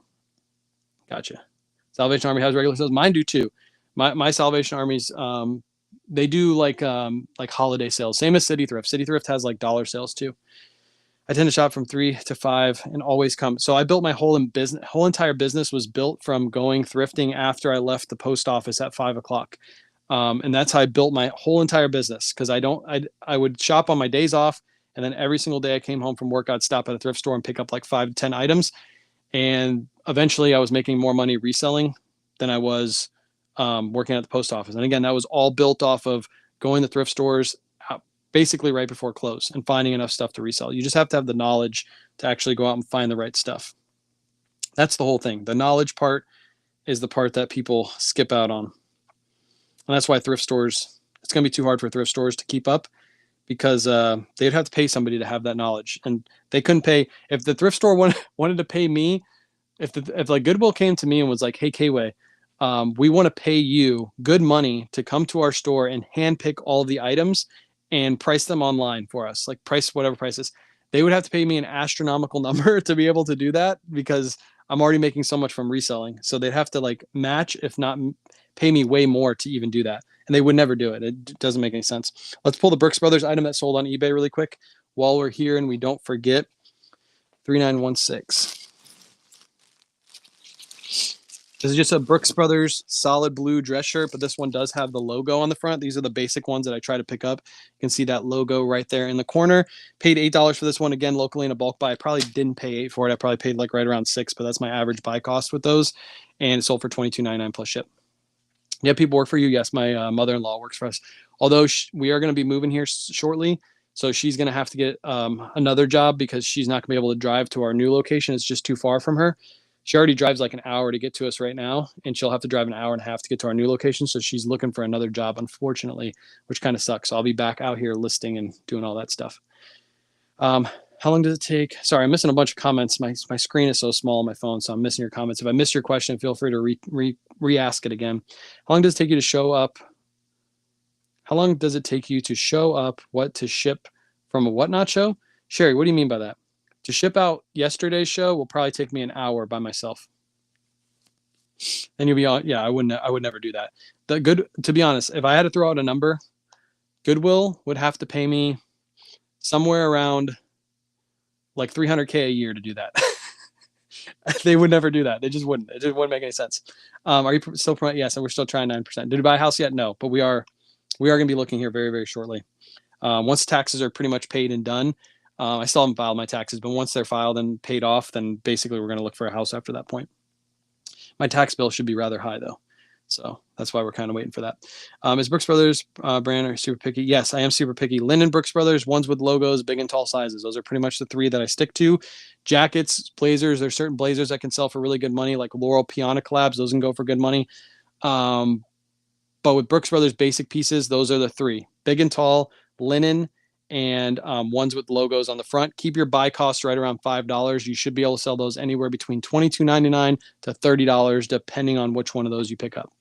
Salvation Army has regular sales. Mine do too. My Salvation Armies, they do like holiday sales. Same as City Thrift. City Thrift has like dollar sales too. I tend to shop from 3 to 5 and always come. So I built my whole entire business was built from going thrifting after I left the post office at 5 o'clock. And that's how I built my whole entire business. Cause I would shop on my days off. And then every single day I came home from work, I'd stop at a thrift store and pick up like 5 to 10 items. And eventually I was making more money reselling than I was working at the post office. And again, that was all built off of going to thrift stores basically right before close and finding enough stuff to resell. You just have to have the knowledge to actually go out and find the right stuff. That's the whole thing. The knowledge part is the part that people skip out on. And that's why thrift stores, it's going to be too hard for thrift stores to keep up, because they'd have to pay somebody to have that knowledge. And they couldn't pay. If the thrift store wanted to pay me, if like Goodwill came to me and was like, hey, K-Way, we want to pay you good money to come to our store and handpick all the items and price them online for us, like price whatever prices, they would have to pay me an astronomical number to be able to do that, because I'm already making so much from reselling. So they'd have to like match, if not pay me way more to even do that. And they would never do it. It doesn't make any sense. Let's pull the Brooks Brothers item that sold on eBay really quick while we're here and we don't forget. 3916. This is just a Brooks Brothers solid blue dress shirt, but this one does have the logo on the front. These are the basic ones that I try to pick up. You can see that logo right there in the corner. Paid $8 for this one, again, locally in a bulk buy. I probably didn't pay $8 for it. I probably paid like right around $6, but that's my average buy cost with those. And it sold for $22.99 plus ship. Yeah, people work for you. Yes, my mother-in-law works for us. Although we are going to be moving here shortly, so she's going to have to get another job because she's not going to be able to drive to our new location. It's just too far from her. She already drives like an hour to get to us right now, and she'll have to drive an hour and a half to get to our new location. So she's looking for another job, unfortunately, which kind of sucks. So I'll be back out here listing and doing all that stuff. How long does it take? Sorry, I'm missing a bunch of comments. My screen is so small on my phone, so I'm missing your comments. If I missed your question, feel free to re-ask it again. How long does it take you to show up? How long does it take you to show up what to ship from a whatnot show? Sherry, what do you mean by that? To ship out yesterday's show will probably take me an hour by myself. Then you'll be on. Yeah, I would never do that. To be honest, if I had to throw out a number, Goodwill would have to pay me somewhere around like $300K a year to do that. They would never do that. They just wouldn't. It just wouldn't make any sense. Are you still promoting? Yes, and we're still trying 9%. Did you buy a house yet? No, but we are going to be looking here very, very shortly. Once taxes are pretty much paid and done, I still haven't filed my taxes, but once they're filed and paid off, then basically we're going to look for a house after that point. My tax bill should be rather high though. So that's why we're kind of waiting for that. Is Brooks Brothers brand are super picky? Yes, I am super picky. Linen Brooks Brothers, ones with logos, big and tall sizes. Those are pretty much the three that I stick to. Jackets, blazers, there's certain blazers I can sell for really good money, like Laurel Piana collabs. Those can go for good money. But with Brooks Brothers basic pieces, those are the three. Big and tall, linen, and ones with logos on the front. Keep your buy costs right around $5. You should be able to sell those anywhere between $22.99 to $30, depending on which one of those you pick up.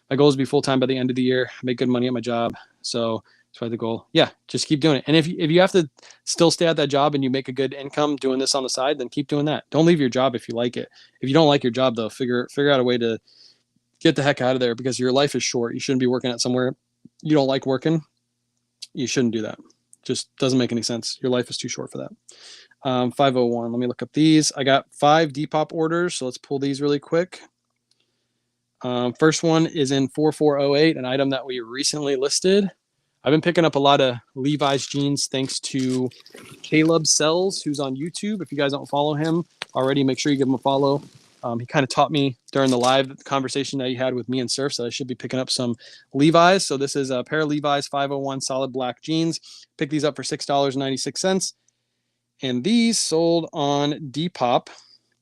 My goal is to be full-time by the end of the year, make good money at my job. So that's why the goal. Yeah, just keep doing it. And if you have to still stay at that job and you make a good income doing this on the side, then keep doing that. Don't leave your job if you like it. If you don't like your job, though, figure out a way to get the heck out of there, because your life is short. You shouldn't be working at somewhere you don't like working. You shouldn't do that. Just doesn't make any sense. Your life is too short for that. 501. Let me look up these. I got 5 Depop orders, so let's pull these really quick. First one is in 4408, an item that we recently listed. I've been picking up a lot of Levi's jeans thanks to Caleb Sells, who's on YouTube. If you guys don't follow him already, make sure you give him a follow. He kind of taught me during the live conversation that he had with me and Surf, so I should be picking up some Levi's. So this is a pair of Levi's 501 solid black jeans. Picked these up for $6.96. And these sold on Depop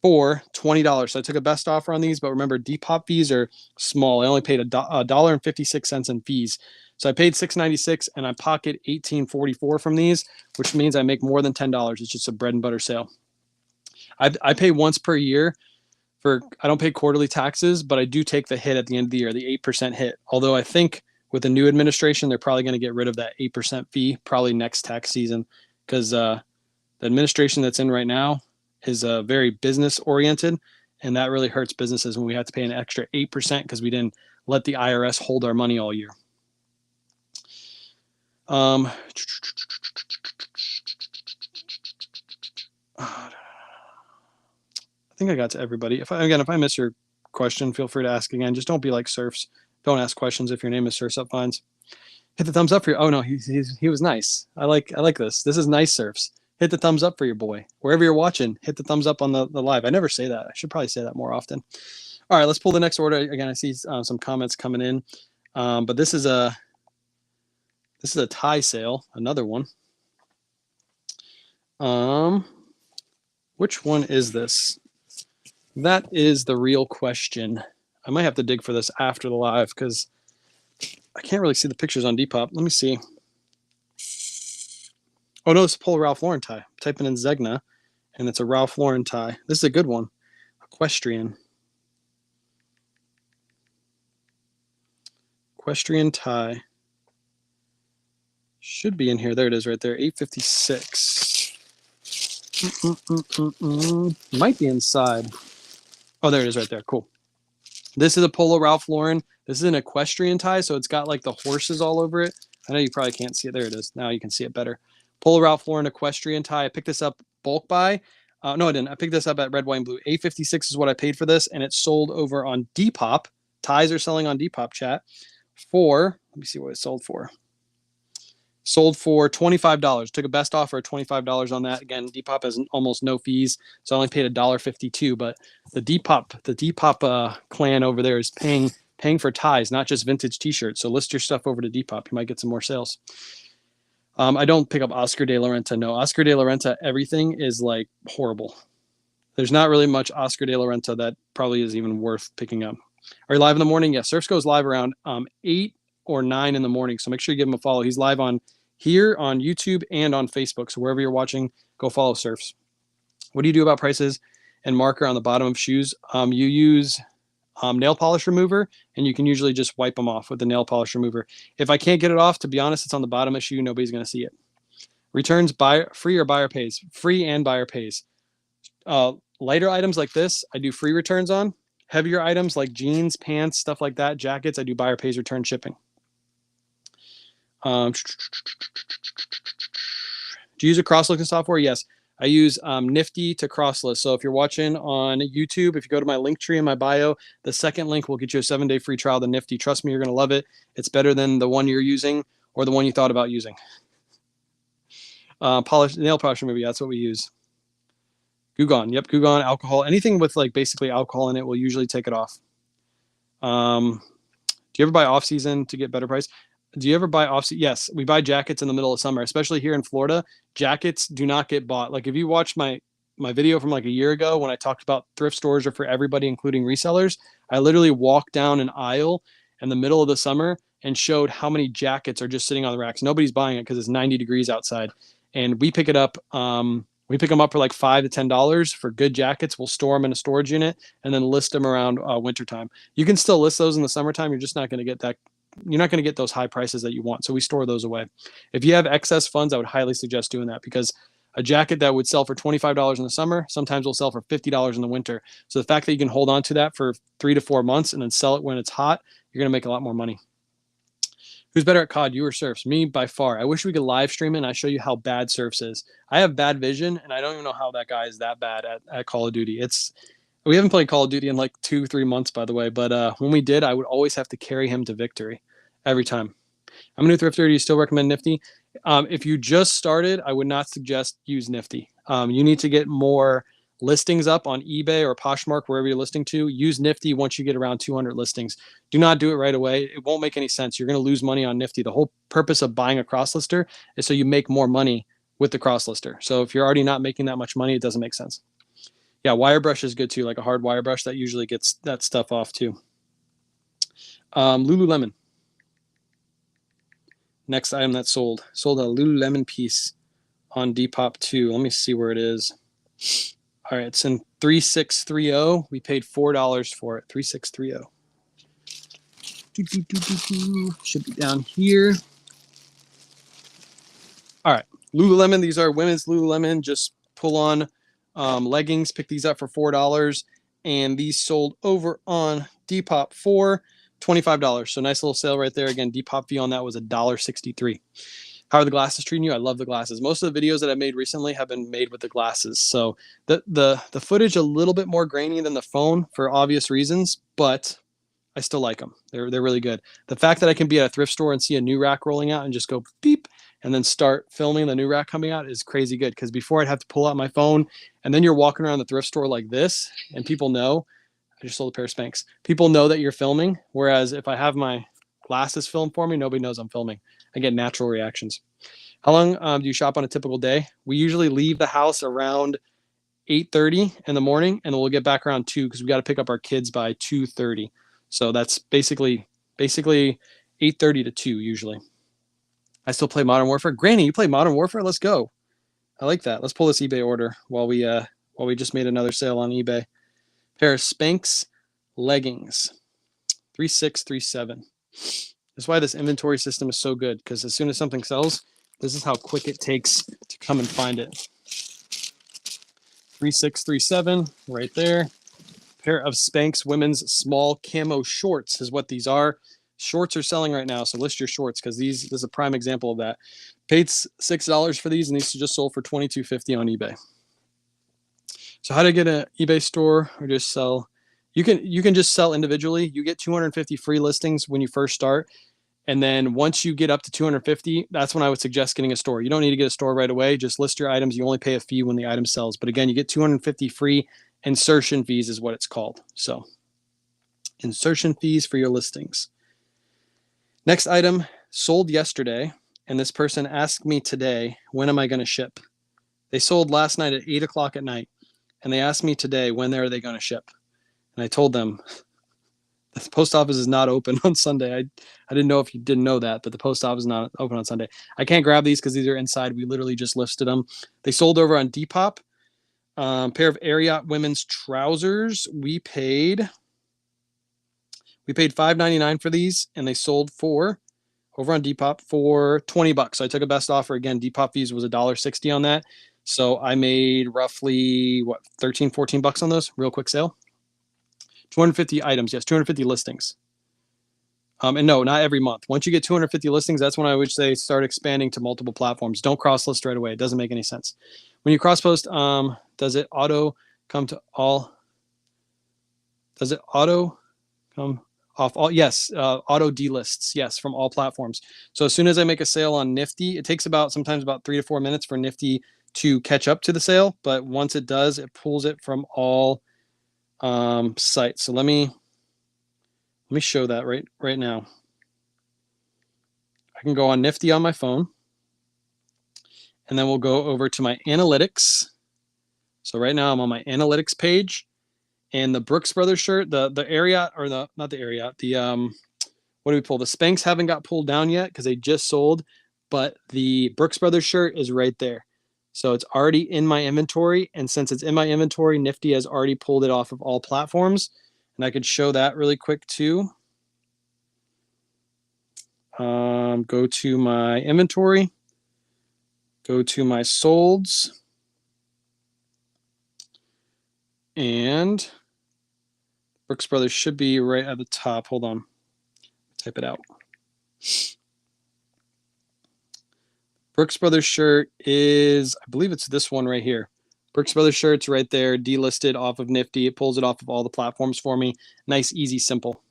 for $20. So I took a best offer on these, but remember, Depop fees are small. I only paid $1.56 in fees. So I paid $6.96 and I pocket $18.44 from these, which means I make more than $10. It's just a bread and butter sale. I pay once per year I don't pay quarterly taxes, but I do take the hit at the end of the year, the 8% hit. Although I think with the new administration, they're probably going to get rid of that 8% fee probably next tax season, because the administration that's in right now is very business oriented, and that really hurts businesses when we have to pay an extra 8% because we didn't let the IRS hold our money all year. I think I got to everybody. If I miss your question, feel free to ask again. Just don't be like Surfs. Don't ask questions if your name is Surfs Up Finds. Hit the thumbs up for you. Oh no, he was nice. I like this. This is nice, Surfs. Hit the thumbs up for your boy. Wherever you're watching, hit the thumbs up on the live. I never say that. I should probably say that more often. All right, let's pull the next order. Again, I see some comments coming in, but this is a tie sale. Another one. Which one is this? That is the real question. I might have to dig for this after the live because I can't really see the pictures on Depop. Let me see. Oh no, it's a Polo Ralph Lauren tie. I'm typing in Zegna, and it's a Ralph Lauren tie. This is a good one. Equestrian tie. Should be in here. There it is right there. $8.56. Might be inside. Oh, there it is right there. Cool. This is a Polo Ralph Lauren. This is an equestrian tie, so it's got like the horses all over it. I know you probably can't see it. There it is. Now you can see it better. Polo Ralph Lauren equestrian tie. I picked this up bulk buy. No, I didn't. I picked this up at Red, White, and Blue. $8.56 is what I paid for this, and it's sold over on Depop. Ties are selling on Depop, chat. Let me see what it sold for. Sold for $25. Took a best offer of $25 on that. Again, Depop has almost no fees, so I only paid $1.52. But the Depop clan over there is paying for ties, not just vintage T-shirts. So list your stuff over to Depop. You might get some more sales. I don't pick up Oscar de la Renta. No, Oscar de la Renta, everything is like horrible. There's not really much Oscar de la Renta that probably is even worth picking up. Are you live in the morning? Yes, Surfs goes live around 8 or 9 in the morning. So make sure you give him a follow. He's live on here on YouTube and on Facebook. So wherever you're watching, go follow Surfs. What do you do about prices and marker on the bottom of shoes? You use nail polish remover, and you can usually just wipe them off with the nail polish remover. If I can't get it off, to be honest, it's on the bottom of shoe. Nobody's going to see it. Returns free or buyer pays. Free and buyer pays. Lighter items like this, I do free returns on. Heavier items like jeans, pants, stuff like that, jackets, I do buyer pays return shipping. Do you use a cross-listing software? Yes. I use Nifty to cross-list. So if you're watching on YouTube, if you go to my link tree in my bio, the second link will get you a 7-day free trial to Nifty. Trust me, you're going to love it. It's better than the one you're using or the one you thought about using. Nail polish remover, that's what we use. Goo Gone. Yep, Goo Gone, alcohol. Anything with like basically alcohol in it will usually take it off. Do you ever buy off-season to get better price? Do you ever buy off-season? Yes, we buy jackets in the middle of summer, especially here in Florida. Jackets do not get bought. Like if you watch my video from like a year ago when I talked about thrift stores are for everybody, including resellers, I literally walked down an aisle in the middle of the summer and showed how many jackets are just sitting on the racks. Nobody's buying it because it's 90 degrees outside. And we pick it up. We pick them up for like $5 to $10 for good jackets. We'll store them in a storage unit and then list them around wintertime. You can still list those in the summertime. You're just not going to get that. You're not going to get those high prices that you want. So we store those away. If you have excess funds, I would highly suggest doing that because a jacket that would sell for $25 in the summer, sometimes will sell for $50 in the winter. So the fact that you can hold on to that for 3 to 4 months and then sell it when it's hot, you're going to make a lot more money. Who's better at COD, you or Surfs? Me by far. I wish we could live stream it and I show you how bad Surfs is. I have bad vision and I don't even know how that guy is that bad at Call of Duty. We haven't played Call of Duty in like 2-3 months, by the way, but when we did, I would always have to carry him to victory every time. I'm a new thrifter. Do you still recommend Nifty? If you just started, I would not suggest use Nifty. You need to get more listings up on eBay or Poshmark, wherever you're listing to. Use Nifty once you get around 200 listings. Do not do it right away. It won't make any sense. You're going to lose money on Nifty. The whole purpose of buying a crosslister is so you make more money with the crosslister. So if you're already not making that much money, it doesn't make sense. Yeah, wire brush is good too, like a hard wire brush that usually gets that stuff off too. Lululemon. Next item that sold. Sold a Lululemon piece on Depop 2. Let me see where it is. All right, it's in 3630. We paid $4 for it. 3630. Should be down here. All right, Lululemon. These are women's Lululemon. Just pull on leggings. Pick these up for $4. And these sold over on Depop for $25. So nice little sale right there. Again, Depop fee on that was $1.63. How are the glasses treating you? I love the glasses. Most of the videos that I've made recently have been made with the glasses. So the footage a little bit more grainy than the phone for obvious reasons, but I still like them. They're really good. The fact that I can be at a thrift store and see a new rack rolling out and just go beep and then start filming the new rack coming out is crazy good. Because before I'd have to pull out my phone and then you're walking around the thrift store like this and people know. I just sold a pair of Spanx. People know that you're filming. Whereas if I have my glasses filmed for me, nobody knows I'm filming. I get natural reactions. How long do you shop on a typical day? We usually leave the house around 8:30 in the morning, and we'll get back around 2 because we got to pick up our kids by 2:30. So that's basically 8:30 to 2 usually. I still play Modern Warfare. Granny, you play Modern Warfare? Let's go. I like that. Let's pull this eBay order while we just made another sale on eBay. Pair of Spanx leggings, 3637. That's why this inventory system is so good, because as soon as something sells, this is how quick it takes to come and find it. 3637 right there. Pair of Spanx women's small camo shorts is what these are. Shorts are selling right now, so list your shorts because this is a prime example of that. Paid $6 for these, and these just sold for $22.50 on eBay. So how to get an eBay store or just sell? You can just sell individually. You get 250 free listings when you first start. And then once you get up to 250, that's when I would suggest getting a store. You don't need to get a store right away. Just list your items. You only pay a fee when the item sells. But again, you get 250 free insertion fees is what it's called. So insertion fees for your listings. Next item sold yesterday. And this person asked me today, when am I going to ship? They sold last night at 8 o'clock at night. And they asked me today, when are they going to ship? And I told them, the post office is not open on Sunday. I didn't know if you didn't know that, but the post office is not open on Sunday. I can't grab these because these are inside. We literally just listed them. They sold over on Depop. Pair of Ariat women's trousers. We paid $5.99 for these, and they sold for over on Depop for $20. So I took a best offer again. Depop fees was $1.60 on that. So I made roughly $13-14 on those. Real quick sale. 250 items, yes, 250 listings. And no, not every month. Once you get 250 listings, that's when I would say start expanding to multiple platforms. Don't cross list right away. It doesn't make any sense. When you cross post, does it auto come to all? Does it auto come off all? Yes, auto delists, yes, from all platforms. So as soon as I make a sale on Nifty, it takes sometimes about 3 to 4 minutes for Nifty to catch up to the sale. But once it does, it pulls it from all sites. So let me show that right now. I can go on Nifty on my phone, and then we'll go over to my analytics. So right now I'm on my analytics page, and the Brooks Brothers shirt, the Ariat, or not the Ariat, the what do we pull? The Spanx haven't got pulled down yet because they just sold, but the Brooks Brothers shirt is right there. So it's already in my inventory, and since it's in my inventory, Nifty has already pulled it off of all platforms, and I could show that really quick too. Go to my inventory, go to my solds, and Brooks Brothers should be right at the top. Hold on, type it out. Brooks Brothers shirt is, I believe it's this one right here. Brooks Brothers shirt's right there, delisted off of Nifty. It pulls it off of all the platforms for me. Nice, easy, simple.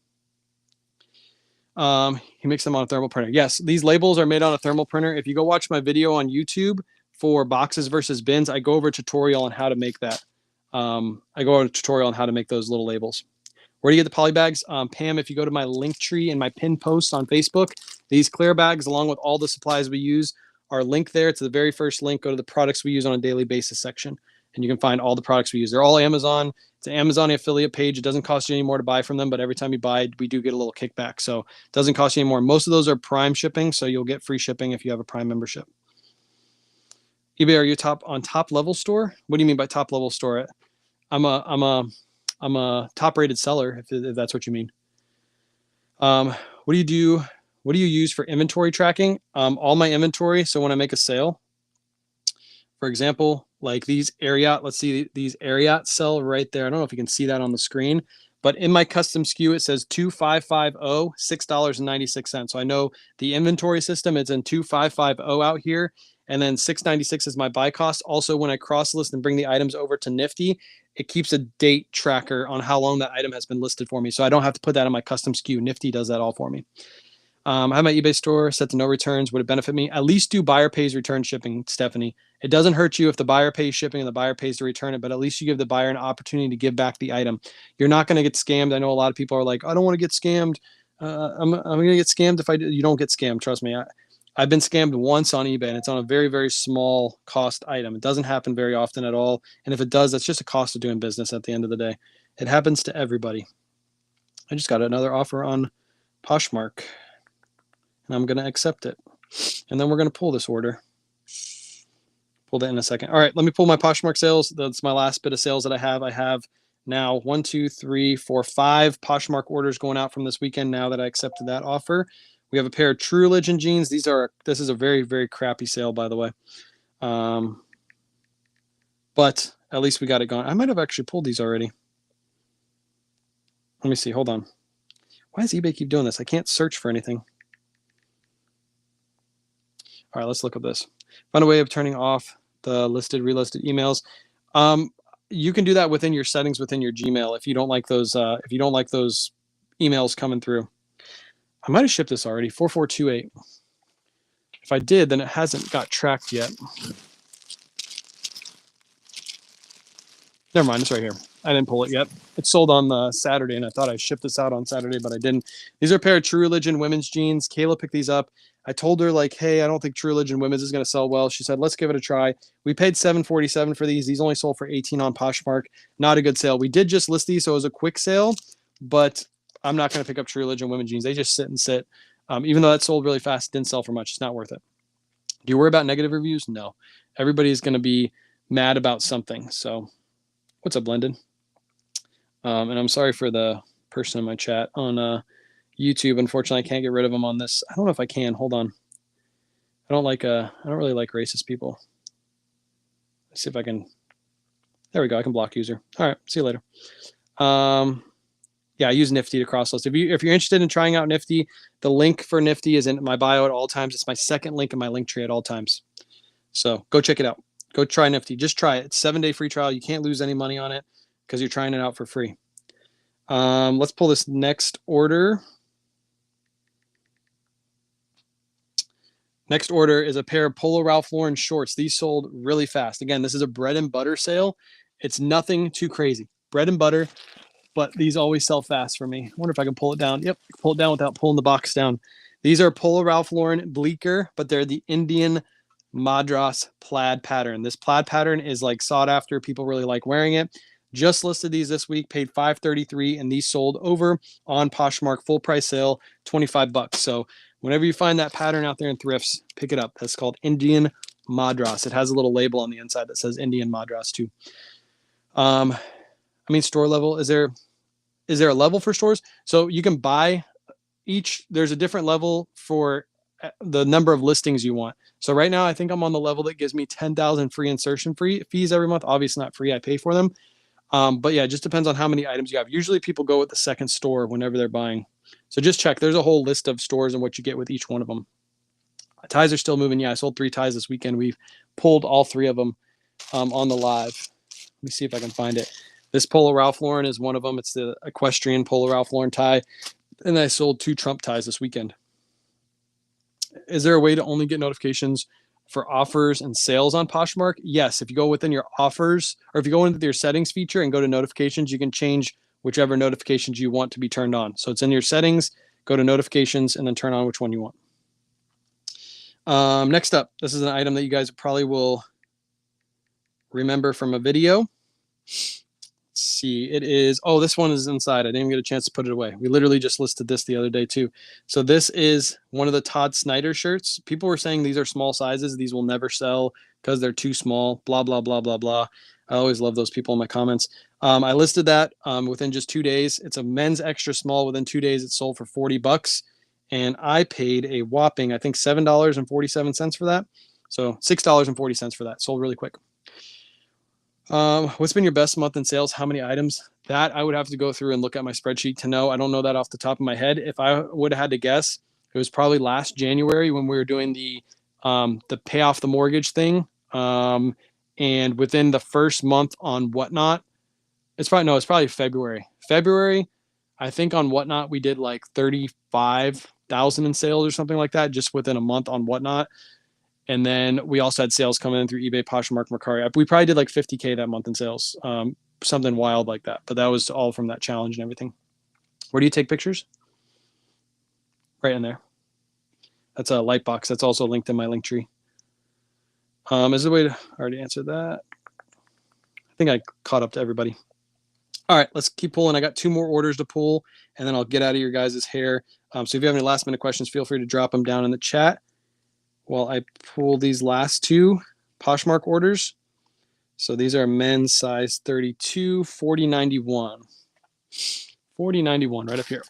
He makes them on a thermal printer. Yes, these labels are made on a thermal printer. If you go watch my video on YouTube for boxes versus bins, I go over a tutorial on how to make that. I go over a tutorial on how to make those little labels. Where do you get the poly bags? Pam, if you go to my link tree in my pinned post on Facebook, these clear bags, along with all the supplies we use, are linked there to the very first link. Go to the products we use on a daily basis section, and you can find all the products we use. They're all Amazon. It's an Amazon affiliate page. It doesn't cost you any more to buy from them, but every time you buy, we do get a little kickback. So it doesn't cost you any more. Most of those are Prime shipping, so you'll get free shipping if you have a Prime membership. eBay, are you top level store? What do you mean by top level store? I'm a top rated seller, if that's what you mean. What do you do? What do you use for inventory tracking? All my inventory. So when I make a sale, for example, like these Ariat, let's see, these Ariat sell right there. I don't know if you can see that on the screen, but in my custom SKU, it says 2550, $6.96. So I know the inventory system, it's in 2550 out here. And then $6.96 is my buy cost. Also, when I cross list and bring the items over to Nifty, it keeps a date tracker on how long that item has been listed for me. So I don't have to put that in my custom SKU. Nifty does that all for me. I have my eBay store set to no returns. Would it benefit me? At least do buyer pays return shipping, Stephanie. It doesn't hurt you if the buyer pays shipping and the buyer pays to return it, but at least you give the buyer an opportunity to give back the item. You're not going to get scammed. I know a lot of people are like, I don't want to get scammed. I'm going to get scammed if I do. You don't get scammed. Trust me. I've been scammed once on eBay, and it's on a very, very small cost item. It doesn't happen very often at all. And if it does, that's just a cost of doing business at the end of the day. It happens to everybody. I just got another offer on Poshmark, and I'm going to accept it. And then we're going to pull this order. Pull that in a second. All right, let me pull my Poshmark sales. That's my last bit of sales that I have. I have now 1, 2, 3, 4, 5 Poshmark orders going out from this weekend now that I accepted that offer. We have a pair of True Religion jeans. This is a very, very crappy sale, by the way. But at least we got it going. I might have actually pulled these already. Let me see. Hold on. Why does eBay keep doing this? I can't search for anything. All right, let's look at this. Find a way of turning off the listed, relisted emails. You can do that within your settings within your Gmail if you don't like those. If you don't like those emails coming through. I might have shipped this already, 4428. If I did, then it hasn't got tracked yet. Never mind, it's right here. I didn't pull it yet. It sold on Saturday, and I thought I shipped this out on Saturday, but I didn't. These are a pair of True Religion women's jeans. Kayla picked these up. I told her, like, hey, I don't think True Religion women's is going to sell well. She said, let's give it a try. We paid $7.47 for these. These only sold for $18 on Poshmark. Not a good sale. We did just list these, so it was a quick sale, but I'm not going to pick up True Religion women's jeans. They just sit and sit. Even though that sold really fast, it didn't sell for much. It's not worth it. Do you worry about negative reviews? No. Everybody is going to be mad about something. So what's up, Blended? And I'm sorry for the person in my chat on YouTube. Unfortunately, I can't get rid of them on this. I don't know if I can. Hold on. I don't really like racist people. Let's see if I can. There we go. I can block user. All right. See you later. Yeah, I use Nifty to cross list. If you're interested in trying out Nifty, the link for Nifty is in my bio at all times. It's my second link in my link tree at all times. So go check it out. Go try Nifty. Just try it. It's 7-day free trial. You can't lose any money on it because you're trying it out for free. Let's pull this next order. Next order is a pair of Polo Ralph Lauren shorts. These sold really fast. Again, this is a bread and butter sale. It's nothing too crazy. Bread and butter, but these always sell fast for me. I wonder if I can pull it down. Yep, pull it down without pulling the box down. These are Polo Ralph Lauren Bleecker, but they're the Indian Madras plaid pattern. This plaid pattern is like sought after. People really like wearing it. Just listed these this week, paid $5.33, and these sold over on Poshmark full price sale, $25. So whenever you find that pattern out there in thrifts, pick it up. That's called Indian Madras. It has a little label on the inside that says Indian Madras too. I mean, store level. Is there a level for stores? So you can buy each. There's a different level for the number of listings you want. So right now, I think I'm on the level that gives me 10,000 free insertion fees every month. Obviously not free. I pay for them. But yeah, it just depends on how many items you have. Usually people go with the second store whenever they're buying. So just check. There's a whole list of stores and what you get with each one of them. Ties are still moving. Yeah, I sold 3 ties this weekend. We've pulled all 3 of them on the live. Let me see if I can find it. This Polo Ralph Lauren is one of them. It's the equestrian Polo Ralph Lauren tie. And I sold 2 Trump ties this weekend. Is there a way to only get notifications for offers and sales on Poshmark? Yes. If you go within your offers, or if you go into your settings feature and go to notifications, you can change whichever notifications you want to be turned on. So it's in your settings, go to notifications, and then turn on which one you want. Next up, this is an item that you guys probably will remember from a video. Let's see, it is, oh, this one is inside. I didn't even get a chance to put it away. We literally just listed this the other day too. So this is one of the Todd Snyder shirts. People were saying these are small sizes. These will never sell because they're too small, blah, blah, blah, blah, blah. I always love those people in my comments. I listed that within just 2 days. It's a men's extra small. Within 2 days, it sold for $40. And I paid a whopping, I think, $7.47 for that. So $6.40 for that. Sold really quick. What's been your best month in sales? How many items? That I would have to go through and look at my spreadsheet to know. I don't know that off the top of my head. If I would have had to guess, it was probably last January when we were doing the pay off the mortgage thing. And within the first month on Whatnot, it's probably February. February, I think on Whatnot we did like 35,000 in sales or something like that, just within a month on Whatnot. And then we also had sales coming in through eBay, Poshmark, Mercari. We probably did like 50K that month in sales, something wild like that. But that was all from that challenge and everything. Where do you take pictures? Right in there. That's a light box. That's also linked in my link tree. Is there a way to, I already answered that. I think I caught up to everybody. All right, let's keep pulling. I got 2 more orders to pull, and then I'll get out of your guys' hair. So if you have any last minute questions, feel free to drop them down in the chat while I pull these last 2 Poshmark orders. So these are men's size 32, 4091. 4091 right up here.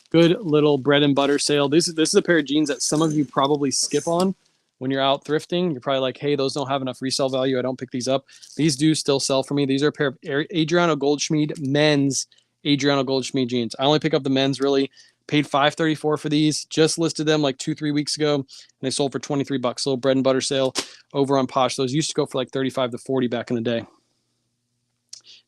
Good little bread and butter sale. This is a pair of jeans that some of you probably skip on when you're out thrifting. You're probably like, hey, those don't have enough resale value. I don't pick these up. These do still sell for me. These are a pair of Adriano Goldschmied men's Adriano Goldschmied jeans. I only pick up the men's really. Paid $5.34 for these. Just listed them like 2-3 weeks ago, and they sold for $23. Little bread and butter sale over on Posh. Those used to go for like 35 to 40 back in the day.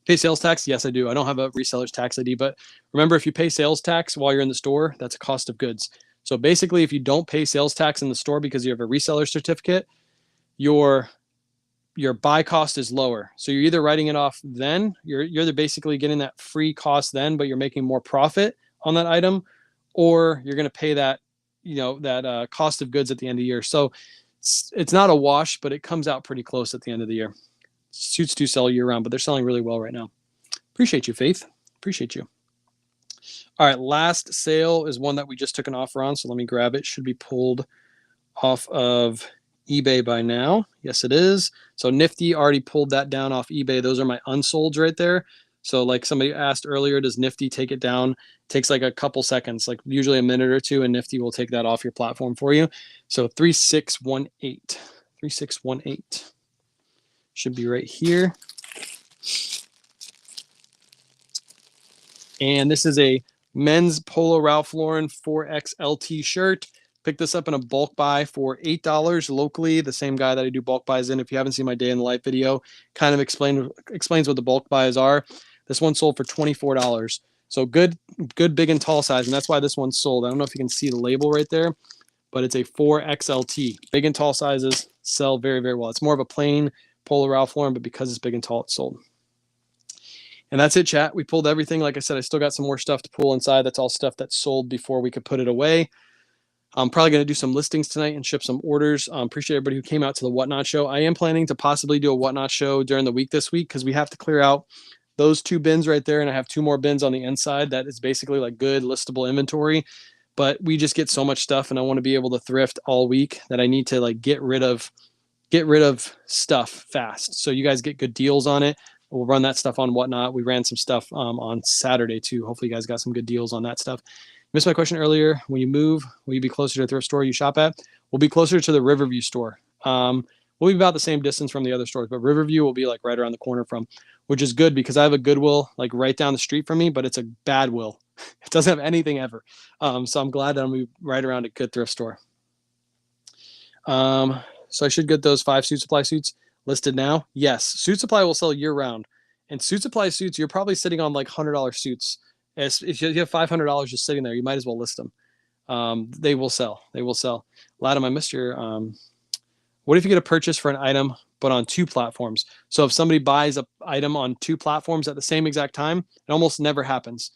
Pay sales tax? Yes, I do. I don't have a reseller's tax ID, but remember, if you pay sales tax while you're in the store, that's a cost of goods. So basically, if you don't pay sales tax in the store because you have a reseller certificate, your buy cost is lower. So you're either writing it off then, you're basically getting that free cost then, but you're making more profit on that item, or you're going to pay that, that cost of goods at the end of the year. So it's not a wash, but it comes out pretty close at the end of the year. Suits do sell year round, but they're selling really well right now. Appreciate you, Faith. Appreciate you. All right, last sale is one that we just took an offer on, so let me grab it. Should be pulled off of eBay by now. Yes, it is. So Nifty already pulled that down off eBay. Those are my unsolds right there. So like somebody asked earlier, does Nifty take it down? It takes like a couple seconds, like usually a minute or 2, and Nifty will take that off your platform for you. So 3618, 3618 should be right here. And this is a men's Polo Ralph Lauren 4XLT shirt. Picked this up in a bulk buy for $8 locally. The same guy that I do bulk buys in. If you haven't seen my day in the life video, kind of explains what the bulk buys are. This one sold for $24. So good, big and tall size, and that's why this one sold. I don't know if you can see the label right there, but it's a 4XLT. Big and tall sizes sell very, very well. It's more of a plain Polo Ralph Lauren, but because it's big and tall, it's sold. And that's it, chat. We pulled everything. Like I said, I still got some more stuff to pull inside. That's all stuff that sold before we could put it away. I'm probably going to do some listings tonight and ship some orders. Appreciate everybody who came out to the Whatnot show. I am planning to possibly do a Whatnot show during the week this week because we have to clear out those 2 bins right there. And I have 2 more bins on the inside. That is basically like good listable inventory. But we just get so much stuff, and I want to be able to thrift all week that I need to like get rid of stuff fast. So you guys get good deals on it. We'll run that stuff on Whatnot. We ran some stuff on Saturday too. Hopefully you guys got some good deals on that stuff. Missed my question earlier. When you move, will you be closer to the thrift store you shop at? We'll be closer to the Riverview store. We'll be about the same distance from the other stores, but Riverview will be like right around the corner from, which is good because I have a Goodwill like right down the street from me, but it's a bad will. It doesn't have anything ever. So I'm glad that I'm gonna be right around a good thrift store. So I should get those 5 Suit Supply suits listed now. Yes, Suit Supply will sell year round. And Suit Supply suits, you're probably sitting on like $100 suits. If you have $500 just sitting there, you might as well list them. They will sell. They will sell. Ladam, I missed your. What if you get a purchase for an item, but on 2 platforms? So if somebody buys an item on 2 platforms at the same exact time, it almost never happens.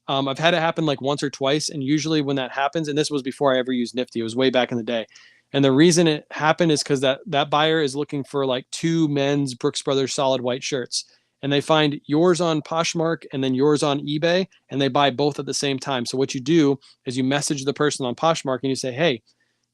I've had it happen like once or twice, and usually when that happens, and this was before I ever used Nifty, it was way back in the day. And the reason it happened is because that buyer is looking for like 2 men's Brooks Brothers solid white shirts, and they find yours on Poshmark and then yours on eBay, and they buy both at the same time. So what you do is you message the person on Poshmark and you say, hey,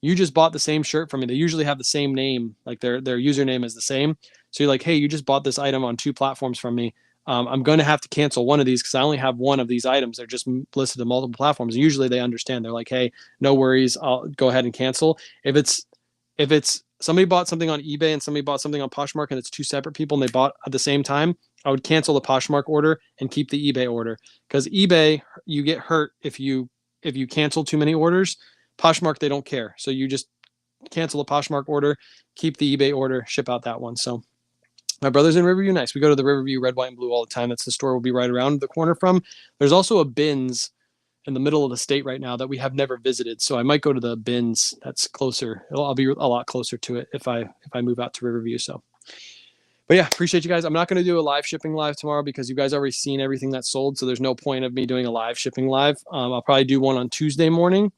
you just bought the same shirt from me. They usually have the same name, like their username is the same. So you're like, hey, you just bought this item on 2 platforms from me. I'm going to have to cancel one of these because I only have one of these items. They're just listed on multiple platforms. And usually they understand. They're like, hey, no worries. I'll go ahead and cancel. If it's somebody bought something on eBay and somebody bought something on Poshmark and it's 2 separate people and they bought at the same time, I would cancel the Poshmark order and keep the eBay order, because eBay, you get hurt if you cancel too many orders. Poshmark, they don't care. So you just cancel the Poshmark order, keep the eBay order, ship out that one. So my brother's in Riverview. Nice. We go to the Riverview Red, White, and Blue all the time. That's the store we'll be right around the corner from. There's also a Bins in the middle of the state right now that we have never visited. So I might go to the Bins that's closer. I'll be a lot closer to it if I move out to Riverview. So, but yeah, appreciate you guys. I'm not going to do a live shipping live tomorrow because you guys already seen everything that's sold. So there's no point of me doing a live shipping live. I'll probably do one on Tuesday morning.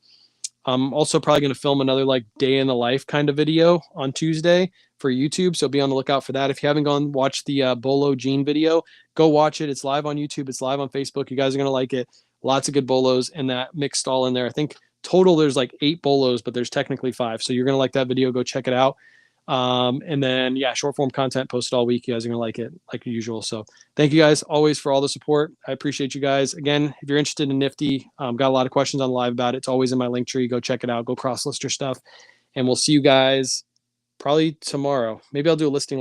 I'm also probably going to film another like day in the life kind of video on Tuesday for YouTube. So be on the lookout for that. If you haven't gone watch the Bolo jean video, go watch it. It's live on YouTube. It's live on Facebook. You guys are going to like it. Lots of good bolos and that mixed stall in there. I think total there's like 8 bolos, but there's technically 5. So you're going to like that video. Go check it out. And then, yeah, short form content posted all week. You guys are going to like it like usual. So thank you guys always for all the support. I appreciate you guys. Again, if you're interested in Nifty, got a lot of questions on live about it. It's always in my link tree. Go check it out. Go cross list your stuff. And we'll see you guys probably tomorrow. Maybe I'll do a listing